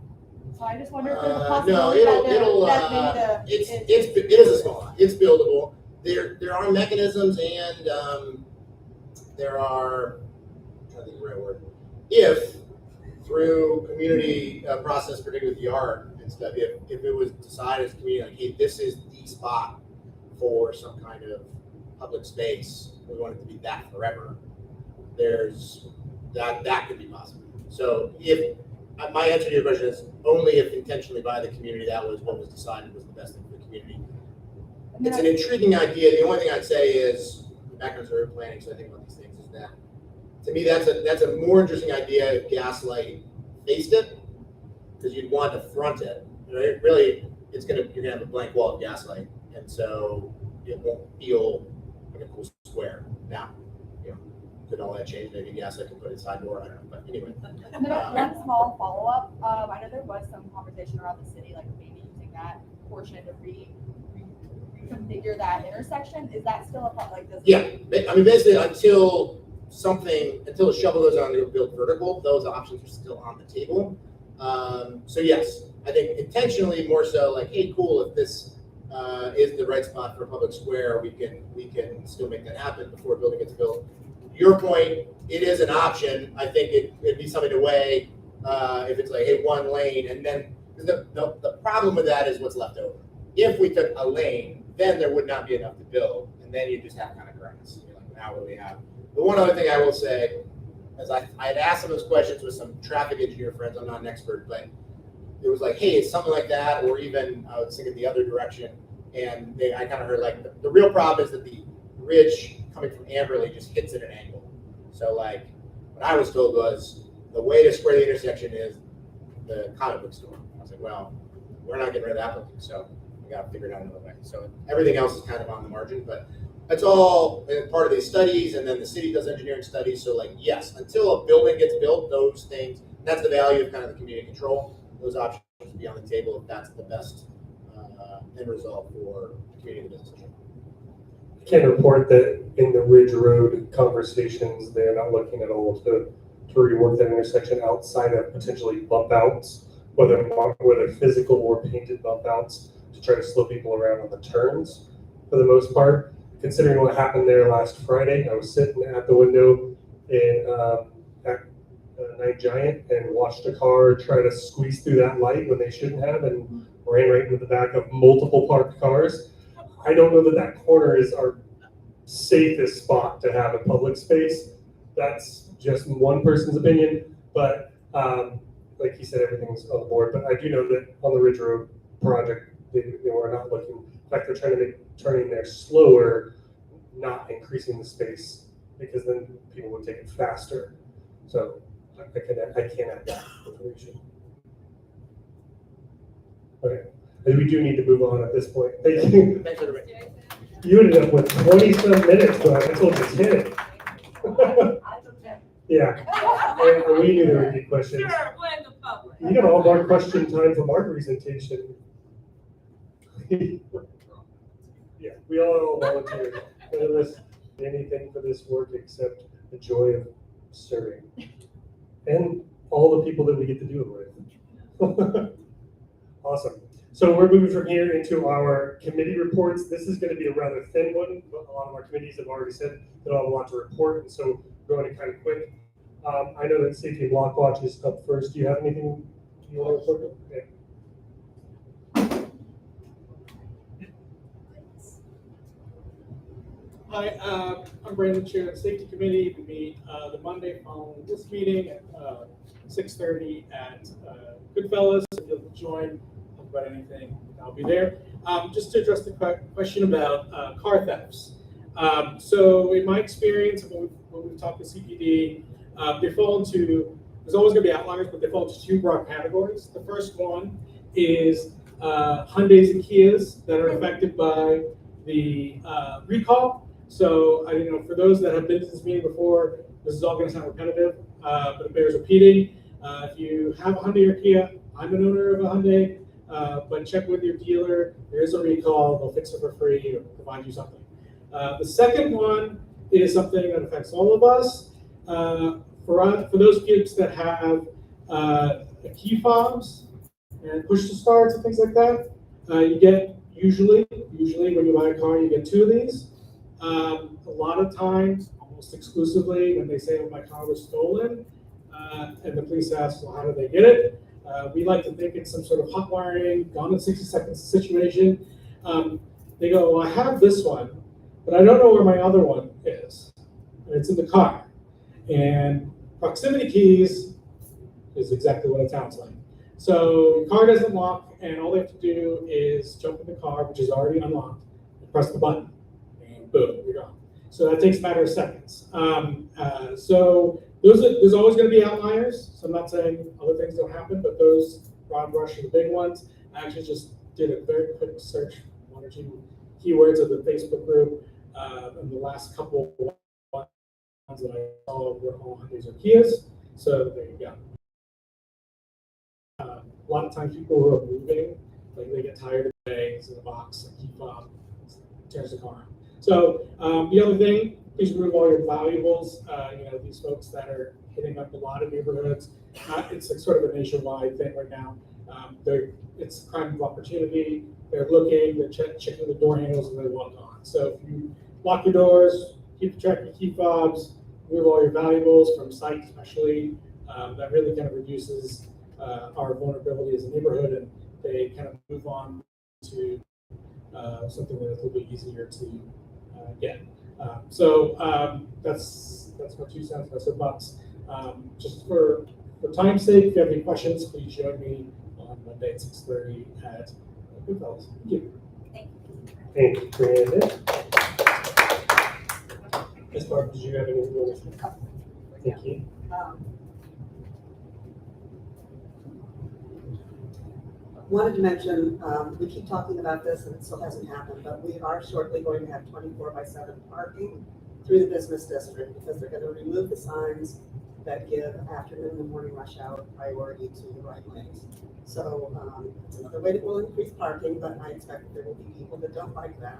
so I just wonder if there's a No, possibility that it is a small lot. It's buildable. There are mechanisms and there are, I'm trying to think of the right word. If through community process, particularly with the art and stuff, if it was decided as a community, like, hey, this is the spot for some kind of public space, we want it to be that forever, there's that could be possible. So if my answer to your question is only if intentionally by the community, that was what was decided was the best thing for the community. It's an intriguing idea. The only thing I'd say is, background urban planning, so I think about these things, is that to me that's a more interesting idea if Gaslight faced it, because you'd want to front it. Right? Really, you're gonna have a blank wall of Gaslight, and so it won't feel like a cool square. Now, could all that change? Maybe Gaslight can put it side door. I don't know, but anyway. And then one small follow-up, I know there was some conversation around the city, like maybe using that portion to reconfigure that intersection. Is that still a like this? Yeah, I mean basically until a shovel goes on to build vertical, those options are still on the table. So yes, I think intentionally more so like, hey, cool, if this is the right spot for a public square, we can still make that happen before a building gets built. Your point, it is an option. I think it'd be something to weigh if it's like, hey, one lane, and then the problem with that is what's left over. If we took a lane, then there would not be enough to build, and then you just have kind of grass. You're like, now what do we have? The one other thing I will say, as I had asked some of those questions with some traffic engineer friends, I'm not an expert, but it was like, hey, it's something like that, or even I was thinking the other direction, and I kind of heard like the real problem is that the ridge coming from Amberley just hits at an angle. So like what I was told was the way to square the intersection is the comic book store. I was like, well, we're not getting rid of that building, so we got to figure it out another way. So everything else is kind of on the margin, but that's all part of these studies, and then the city does engineering studies. So like, yes, until a building gets built, those things, that's the value of kind of the community control. Those options will be on the table if that's the best end result for community business. I can report that in the Ridge Road conversations, they're not looking at all to rework that intersection outside of potentially bump outs, whether physical or painted bump outs, to try to slow people around on the turns for the most part. Considering what happened there last Friday, I was sitting at the window at Night Giant and watched a car try to squeeze through that light when they shouldn't have and ran right into the back of multiple parked cars. I don't know that corner is our safest spot to have a public space. That's just one person's opinion, but like you said, everything's on the board. But I do know that on the Ridge Road project, they were not looking. In fact, they're trying to make turning there slower, not increasing the space, because then people would take it faster. So I can't have that information. Okay, and we do need to move on at this point. Thank you. Thanks, everybody. You ended up with 20-some minutes, but I told you 10. Yeah, and we knew there would be questions. Sure, blame the public. You got all of our question time from our presentation. Yeah, we all volunteered. None of us did anything for this work except the joy of serving. And all the people that we get to do it with. Awesome. So we're moving from here into our committee reports. This is going to be a rather thin one, but a lot of our committees have already said they don't have a lot to report, and so we're going to kind of quick. I know that Safety and Block Watch is up first. Do you have anything you want to report? Okay. Hi, I'm Brandon, Chair of the Safety Committee. We meet the Monday following this meeting at 6:30 at Goodfellas. If you'll join, talk about anything, I'll be there. Just to address the question about car thefts. So in my experience, when we've talked with CPD, they fall into, there's always going to be outliers, but they fall into two broad categories. The first one is Hyundais and Kias that are affected by the recall. So, for those that have been to this meeting before, this is all going to sound repetitive, but it bears repeating. If you have a Hyundai or Kia, I'm an owner of a Hyundai. but check with your dealer. There is a recall. They'll fix it for free or provide you something. The second one is something that affects all of us. For those folks that have key fobs and push to starts and things like that, you get usually when you buy a car, you get 2 of these. A lot of times, almost exclusively, when they say, "Oh, my car was stolen," and the police ask, "Well, how did they get it?" We like to think it's some sort of hot wiring, gone in 60 seconds situation. They go, "Well, I have this one, but I don't know where my other one is. And it's in the car." And proximity keys is exactly what it sounds like. So your car doesn't lock, and all they have to do is jump in the car, which is already unlocked, and press the button, and boom, you're gone. So that takes a matter of seconds. So there's always going to be outliers. So I'm not saying other things don't happen, but those broad brush are the big ones. I actually just did a very quick search, 1 or 2 keywords of the Facebook group, and the last couple ones that I saw were all Hyundais or Kias. So there you go. A lot of times people who are moving, like they get tired of the bags in the box and keep tears the car. So the other thing, please remove all your valuables. These folks that are hitting up a lot of neighborhoods, it's like sort of a nationwide thing right now. It's a crime of opportunity. They're looking, they're checking the door handles, and they walk on. So if you lock your doors, keep track of your key fobs, remove all your valuables from sight, especially, that really kind of reduces our vulnerability as a neighborhood, and they kind of move on to something that's a little bit easier to get. That's my 2 cents, my soapbox. Just for time's sake, if you have any questions, please join me on Monday at 6:30 at Goodfellas. Thank you. Thank you, Brandon. Ms. Barb, did you have anything you want to say? Thank you. Wanted to mention, we keep talking about this and it still hasn't happened, but we are shortly going to have 24/7 parking through the business district because they're going to remove the signs that give afternoon and morning rush hour priority to the right lanes. So it's another way that will increase parking, but I expect that there will be people that don't like that.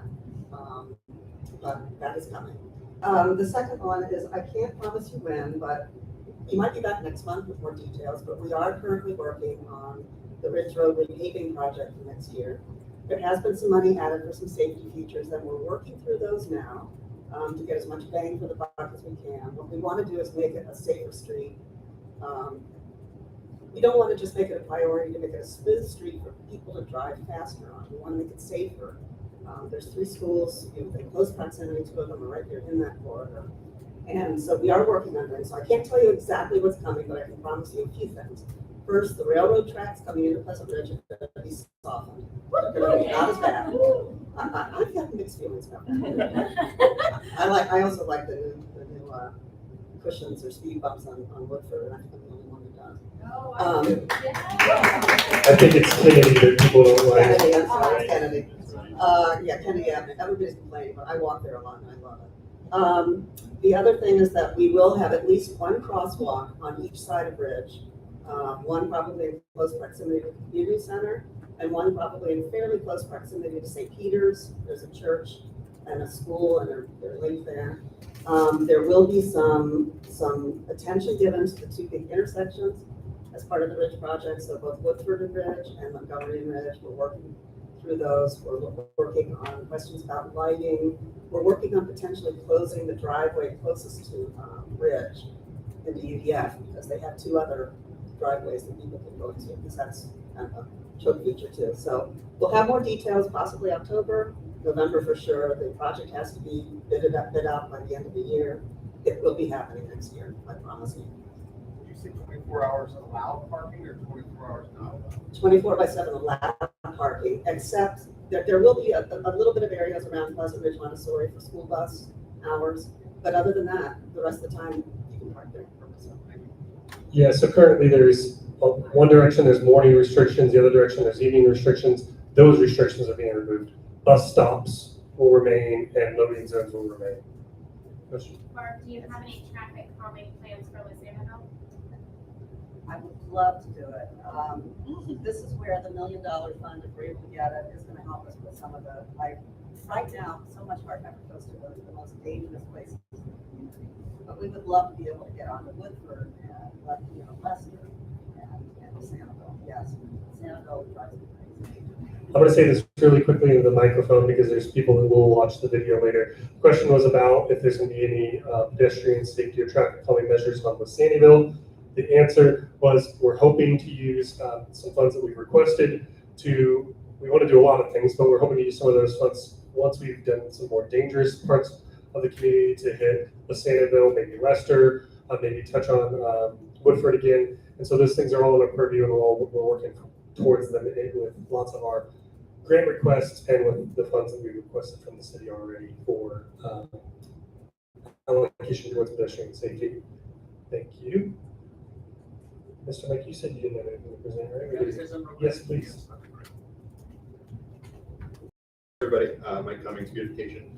But that is coming. The second one is, I can't promise you when, but we might be back next month with more details, but we are currently working on the Ridge Road repaving project for next year. There has been some money added for some safety features, and we're working through those now to get as much bang for the buck as we can. What we want to do is make it a safer street. We don't want to just make it a priority to make it a smooth street for people to drive faster on. We want to make it safer. There's 3 schools in close proximity, 2 of them are right there in that corridor. And so we are working on it. So I can't tell you exactly what's coming, but I can promise you a few things. First, the railroad tracks coming into Pleasant Ridge are going to be softened. They're going to be not as bad. I've got mixed feelings about that. I also like the new cushions or speed bumps on Woodford, and I think I'm the only one who does. I think it's Kennedy that people don't like. Kennedy, I'm sorry, it's Kennedy. Kennedy Avenue. Everybody's complaining, but I walk there a lot and I love it. The other thing is that we will have at least 1 crosswalk on each side of Ridge. 1 probably in close proximity to the community center, and 1 probably in fairly close proximity to St. Peter's. There's a church and a school, and they're linked there. There will be some attention given to the 2 big intersections as part of the Ridge project. So both Woodford and Ridge and Montgomery and Ridge, we're working through those. We're working on questions about lighting. We're working on potentially closing the driveway closest to Ridge in the UDF because they have 2 other driveways that people can go into because that's kind of a choke feature too. So we'll have more details possibly October, November for sure. The project has to be bid out by the end of the year. It will be happening next year, I promise you. You say 24 hours allowed parking or 24 hours not allowed? 24/7 allowed parking, except that there will be a little bit of areas around Pleasant Ridge, Montessori for school bus hours. But other than that, the rest of the time you can park there. Yeah, so currently there's one direction, there's morning restrictions, the other direction, there's evening restrictions. Those restrictions are being removed. Bus stops will remain and loading zones will remain. Question? Barb, do you have any traffic calming plans for Liaison? I would love to do it. This is where the $1 million fund, if we're able to get it, is gonna help us with some of the, like, right now, so much of our effort goes to the most dangerous places in the community. But we would love to be able to get on to Woodford and Lester and Sanibel. Yes, Sanibel drives me crazy. I'm going to say this really quickly into the microphone because there's people who will watch the video later. The question was about if there's going to be any pedestrian safety or traffic calming measures on with Sanibel. The answer was we're hoping to use some funds that we've requested to, we want to do a lot of things, but we're hoping to use some of those funds once we've done some more dangerous parts of the community to hit Sanibel, maybe Lester, maybe touch on Woodford again. And so those things are all in our purview and we're working towards them with lots of our grant requests and with the funds that we requested from the city already for allocation towards pedestrian safety. Thank you. Mr. Mike, you said you didn't have anything to present, right? Can I say something real quick? Yes, please. Everybody, Mike Cummings, beautification.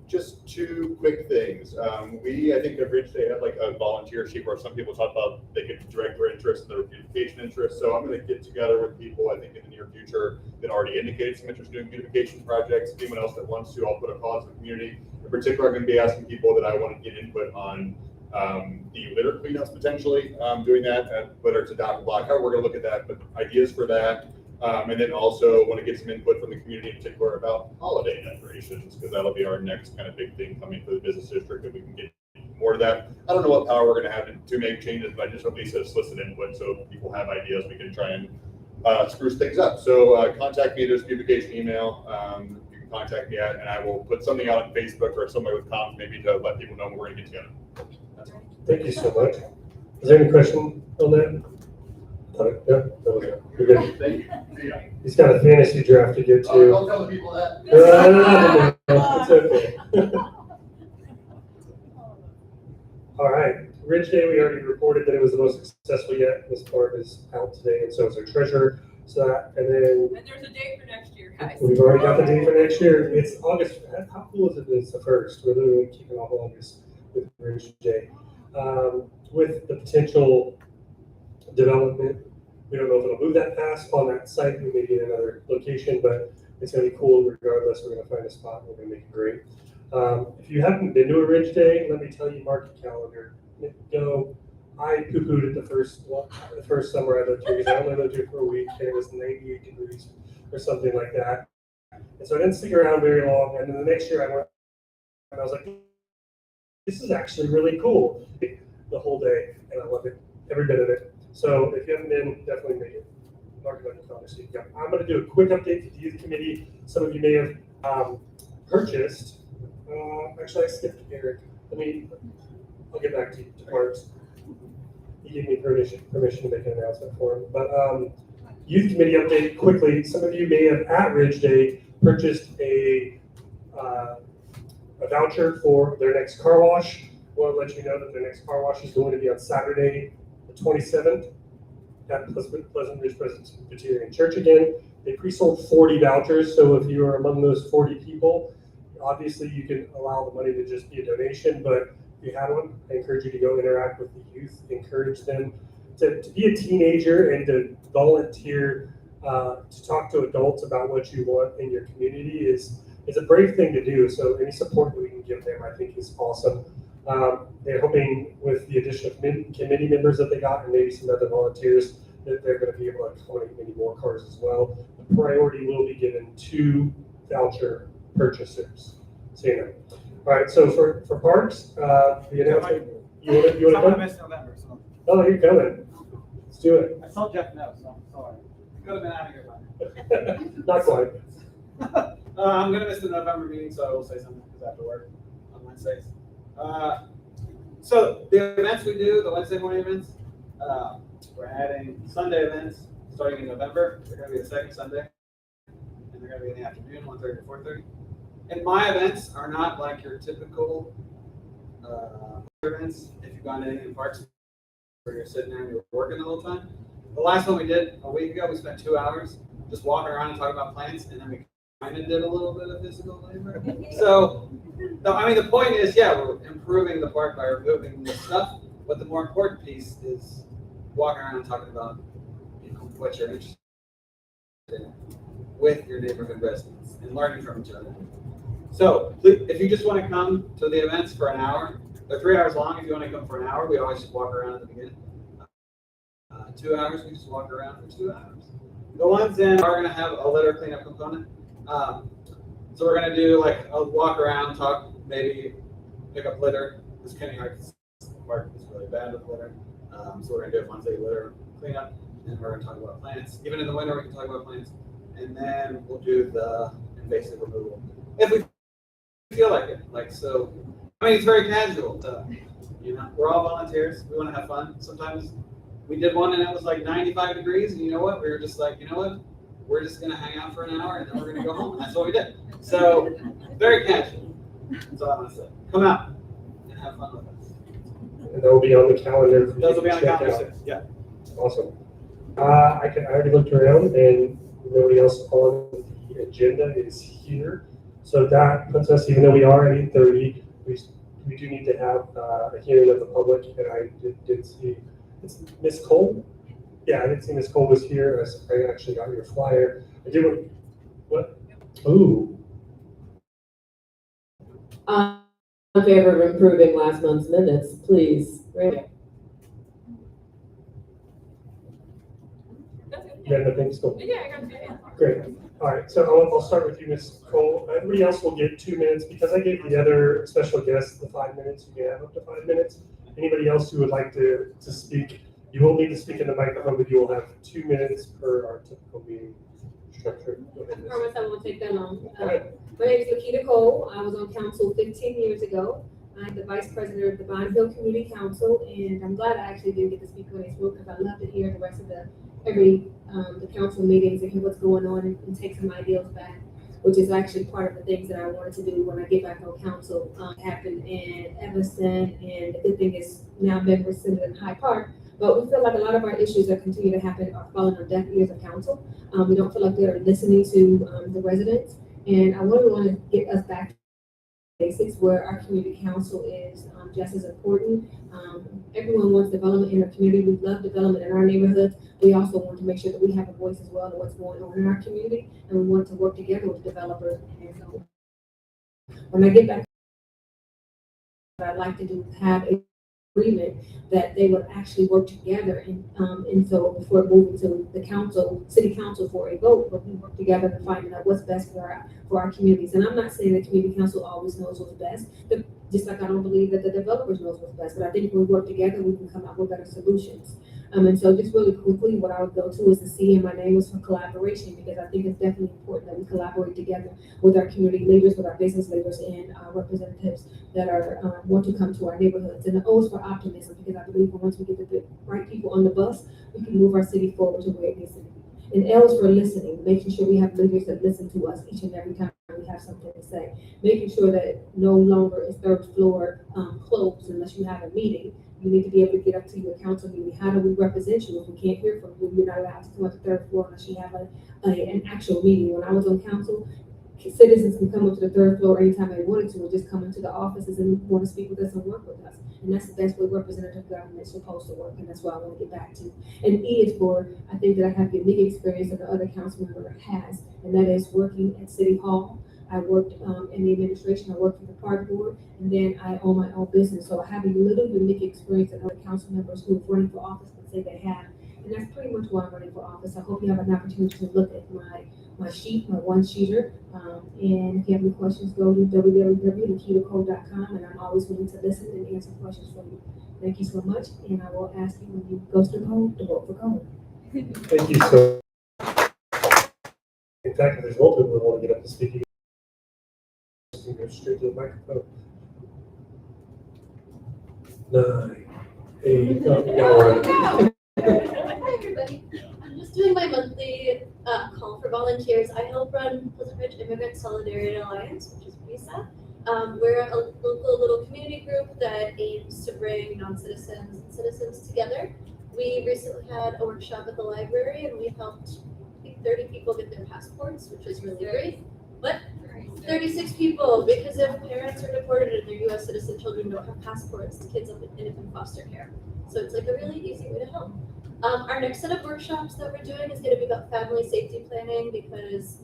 Just two quick things. We, I think, at Ridge Day had like a volunteer sheet where some people talk about they could direct their interest in their beautification interest. So I'm going to get together with people, I think, in the near future that already indicated some interest in doing beautification projects. Anyone else that wants to, I'll put a call to the community. In particular, I'm going to be asking people that I want to get input on the litter cleanups potentially, doing that, whether it's a dock block, however we're going to look at that, but ideas for that. And then also want to get some input from the community in particular about holiday decorations, because that'll be our next kind of big thing coming for the business district, if we can get more to that. I don't know what power we're going to have to make changes, but I just at least solicit input, so if people have ideas, we can try and spruce things up. So contact me, there's a beautification email. You can contact me at, and I will put something out on Facebook or somewhere with comms maybe to let people know when we're going to get together. Thank you so much. Is there any question on that? Yeah, that was it. You're good. Thank you. He's got a fantasy draft to get to. Don't tell the people that. No, it's okay. All right, Ridge Day, we already reported that it was the most successful yet. This part is out today, and so is our treasurer. So that, and then. And there's a date for next year, guys. We've already got the date for next year. It's August. How cool is it? It's the first. We're literally kicking off August with Ridge Day. With the potential development, we don't know if it'll move that fast on that site. We may get another location, but it's going to be cool regardless. We're going to find a spot and we're going to make it great. If you haven't been to a Ridge Day, let me tell you, mark your calendar. Go. I poo-pooed it the first summer I lived here because I only lived here for a week and it was 98 degrees or something like that. And so I didn't stick around very long. And then the next year I went and I was like, this is actually really cool. The whole day, and I love it, every bit of it. So if you haven't been, definitely make it. Mark it on your calendar. So I'm going to do a quick update to the youth committee. Some of you may have purchased. Actually, I skipped Eric. I'll get back to you, to Parks. He gave me permission to make an announcement for him. But youth committee update quickly. Some of you may have at Ridge Day purchased a voucher for their next car wash. I want to let you know that their next car wash is going to be on Saturday, the 27th at Pleasant Ridge Presbyterian Church again. They pre-sold 40 vouchers, so if you are among those 40 people, obviously you can allow the money to just be a donation, but if you had one, I encourage you to go interact with the youth, encourage them to be a teenager and to volunteer to talk to adults about what you want in your community is a brave thing to do. So any support that we can give them, I think, is awesome. They're hoping with the addition of committee members that they got and maybe some other volunteers that they're going to be able to accommodate many more cars as well. The priority will be given to voucher purchasers. So you know. All right. So for Parks, the announcement. You want to come? I missed November, so. Oh, you're coming. Let's do it. I saw Jeff know, so I'm sorry. Could have been out of here by now. Not quite. I'm gonna miss the November meeting, so I will say something because I have to work on Wednesdays. So the events we do, the Wednesday morning events, we're adding Sunday events starting in November. They're going to be the second Sunday, and they're going to be in the afternoon, 1:30 to 4:30. And my events are not like your typical events. If you've gone to any parks where you're sitting there and you're working the whole time. The last one we did a week ago, we spent 2 hours just walking around and talking about plants, and then we kind of did a little bit of physical labor. So, no, I mean, the point is, yeah, we're improving the park by removing the stuff, but the more important piece is walking around talking about, what you're interested in with your neighborhood residents and learning from each other. So if you just want to come to the events for an hour, they're 3 hours long. If you want to come for an hour, we always just walk around at the beginning. 2 hours, we just walk around for 2 hours. The ones in are going to have a litter cleanup component. So we're going to do like a walk around, talk, maybe pick up litter. This Kenny Park is really bad with litter. So we're going to do a fun day litter cleanup, and we're going to talk about plants. Even in the winter, we can talk about plants. And then we'll do the invasive removal if we feel like it. So, I mean, it's very casual. We're all volunteers. We want to have fun. Sometimes we did one and it was like 95 degrees, and you know what? We were just like, we're just going to hang out for an hour and then we're going to go home. And that's what we did. So, very casual. That's all I want to say. Come out and have fun with us. And they'll be on the calendar. Those will be on the calendar. Yeah. Awesome. I already looked around and nobody else on the agenda is here. So that puts us, even though we are at 8:30, we do need to have a hearing of the public. And I did see, it's Miss Cole. Yeah, I didn't see Miss Cole was here. I actually got your flyer. I did what? Ooh. In favor of improving last month's minutes, please. Right. You got nothing, Cole? Yeah, I got it. Great. All right, so I'll start with you, Ms. Cole. Everybody else will get 2 minutes because I gave the other special guests the 5 minutes. You can have up to 5 minutes. Anybody else who would like to speak, you will need to speak in the microphone, but you will have 2 minutes per our typical meeting structure. I promise I won't take that long. My name is Lakita Cole. I was on council 15 years ago. I'm the vice president of the Bond Hill Community Council, and I'm glad I actually didn't get to speak when they spoke because I love to hear the rest of the council meetings and hear what's going on and take some ideas back, which is actually part of the things that I wanted to do when I get back on council. Happened in Evanston, and the good thing is now members sit in Hyde Park. But we feel like a lot of our issues that continue to happen are falling on deaf ears of council. We don't feel like they're listening to the residents, and I really want to get us back to basics where our community council is just as important. Everyone wants development in our community. We love development in our neighborhoods. We also want to make sure that we have a voice as well in what's going on in our community, and we want to work together with developers. And so when I get back, what I'd like to do is have a agreement that they would actually work together, and so before moving to the council, city council for a vote, but we work together to find out what's best for our communities. And I'm not saying that community council always knows what's best, just like I don't believe that the developers knows what's best, but I think if we work together, we can come up with better solutions. And so just really quickly, what I would go to is the C in my name is for collaboration, because I think it's definitely important that we collaborate together with our community leaders, with our business leaders, and our representatives that are want to come to our neighborhoods. And the O is for optimism, because I believe once we get the right people on the bus, we can move our city forward to where it needs to be. And L is for listening, making sure we have leaders that listen to us each and every time we have something to say, making sure that no longer is third floor closed unless you have a meeting. You need to be able to get up to your council meeting. How do we represent you if we can't hear from you? You're not allowed to come up to the third floor unless you have an actual meeting. When I was on council, citizens can come up to the third floor anytime they wanted to, or just come into the offices and want to speak with us and work with us. And that's the best way representative government is supposed to work, and that's what I want to get back to. And E is for, I think that I have unique experience that the other council member has, and that is working at City Hall. I worked in the administration, I worked for the park board, and then I own my own business. So I have a little unique experience that other council members who are running for office can say they have. And that's pretty much why I'm running for office. I hope you have an opportunity to look at my sheet, my one-sheeter. And if you have any questions, go to www.lakitacole.com, and I'm always willing to listen and answer questions for you. Thank you so much, and I will ask you when you go to the poll to vote for Cole. Thank you so much. In fact, if there's multiple people who want to get up to speak, you can go straight to the microphone. 9, 8, Hi everybody. I'm just doing my monthly call for volunteers. I help run Pleasant Ridge Immigrant Solidarity Alliance, which is PISA. We're a local little community group that aims to bring non-citizens and citizens together. We recently had a workshop at the library, and we helped, I think, 30 people get their passports, which is really great. But 36 people, because if parents are deported and their U.S. citizen children don't have passports, the kids end up in foster care. So it's like a really easy way to help. Our next set of workshops that we're doing is going to be about family safety planning because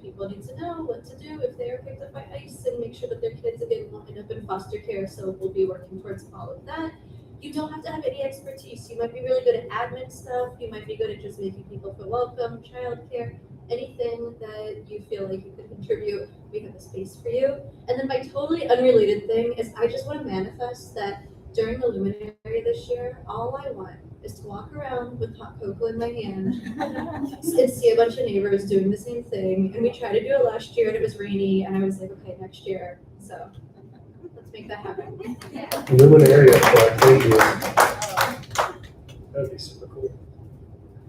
people need to know what to do if they are picked up by ICE and make sure that their kids again won't end up in foster care. So we'll be working towards all of that. You don't have to have any expertise. You might be really good at admin stuff. You might be good at just making people feel welcome, childcare, anything that you feel like you could contribute. We have a space for you. And then my totally unrelated thing is I just want to manifest that during the luminary this year, all I want is to walk around with hot cocoa in my hand and see a bunch of neighbors doing the same thing. And we tried to do it last year and it was rainy and I was like, okay, next year. So let's make that happen. Luminary effect, thank you. That'd be super cool.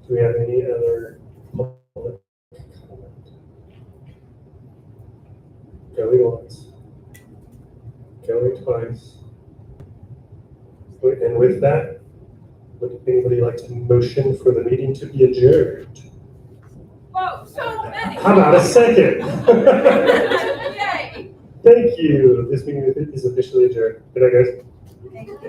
Do we have any other public comment? Going once. Going twice. And with that, would anybody like to motion for the meeting to be adjourned? Whoa, so many. How about a second? Yay. Thank you. This meeting is officially adjourned. Good night, guys. Thank you.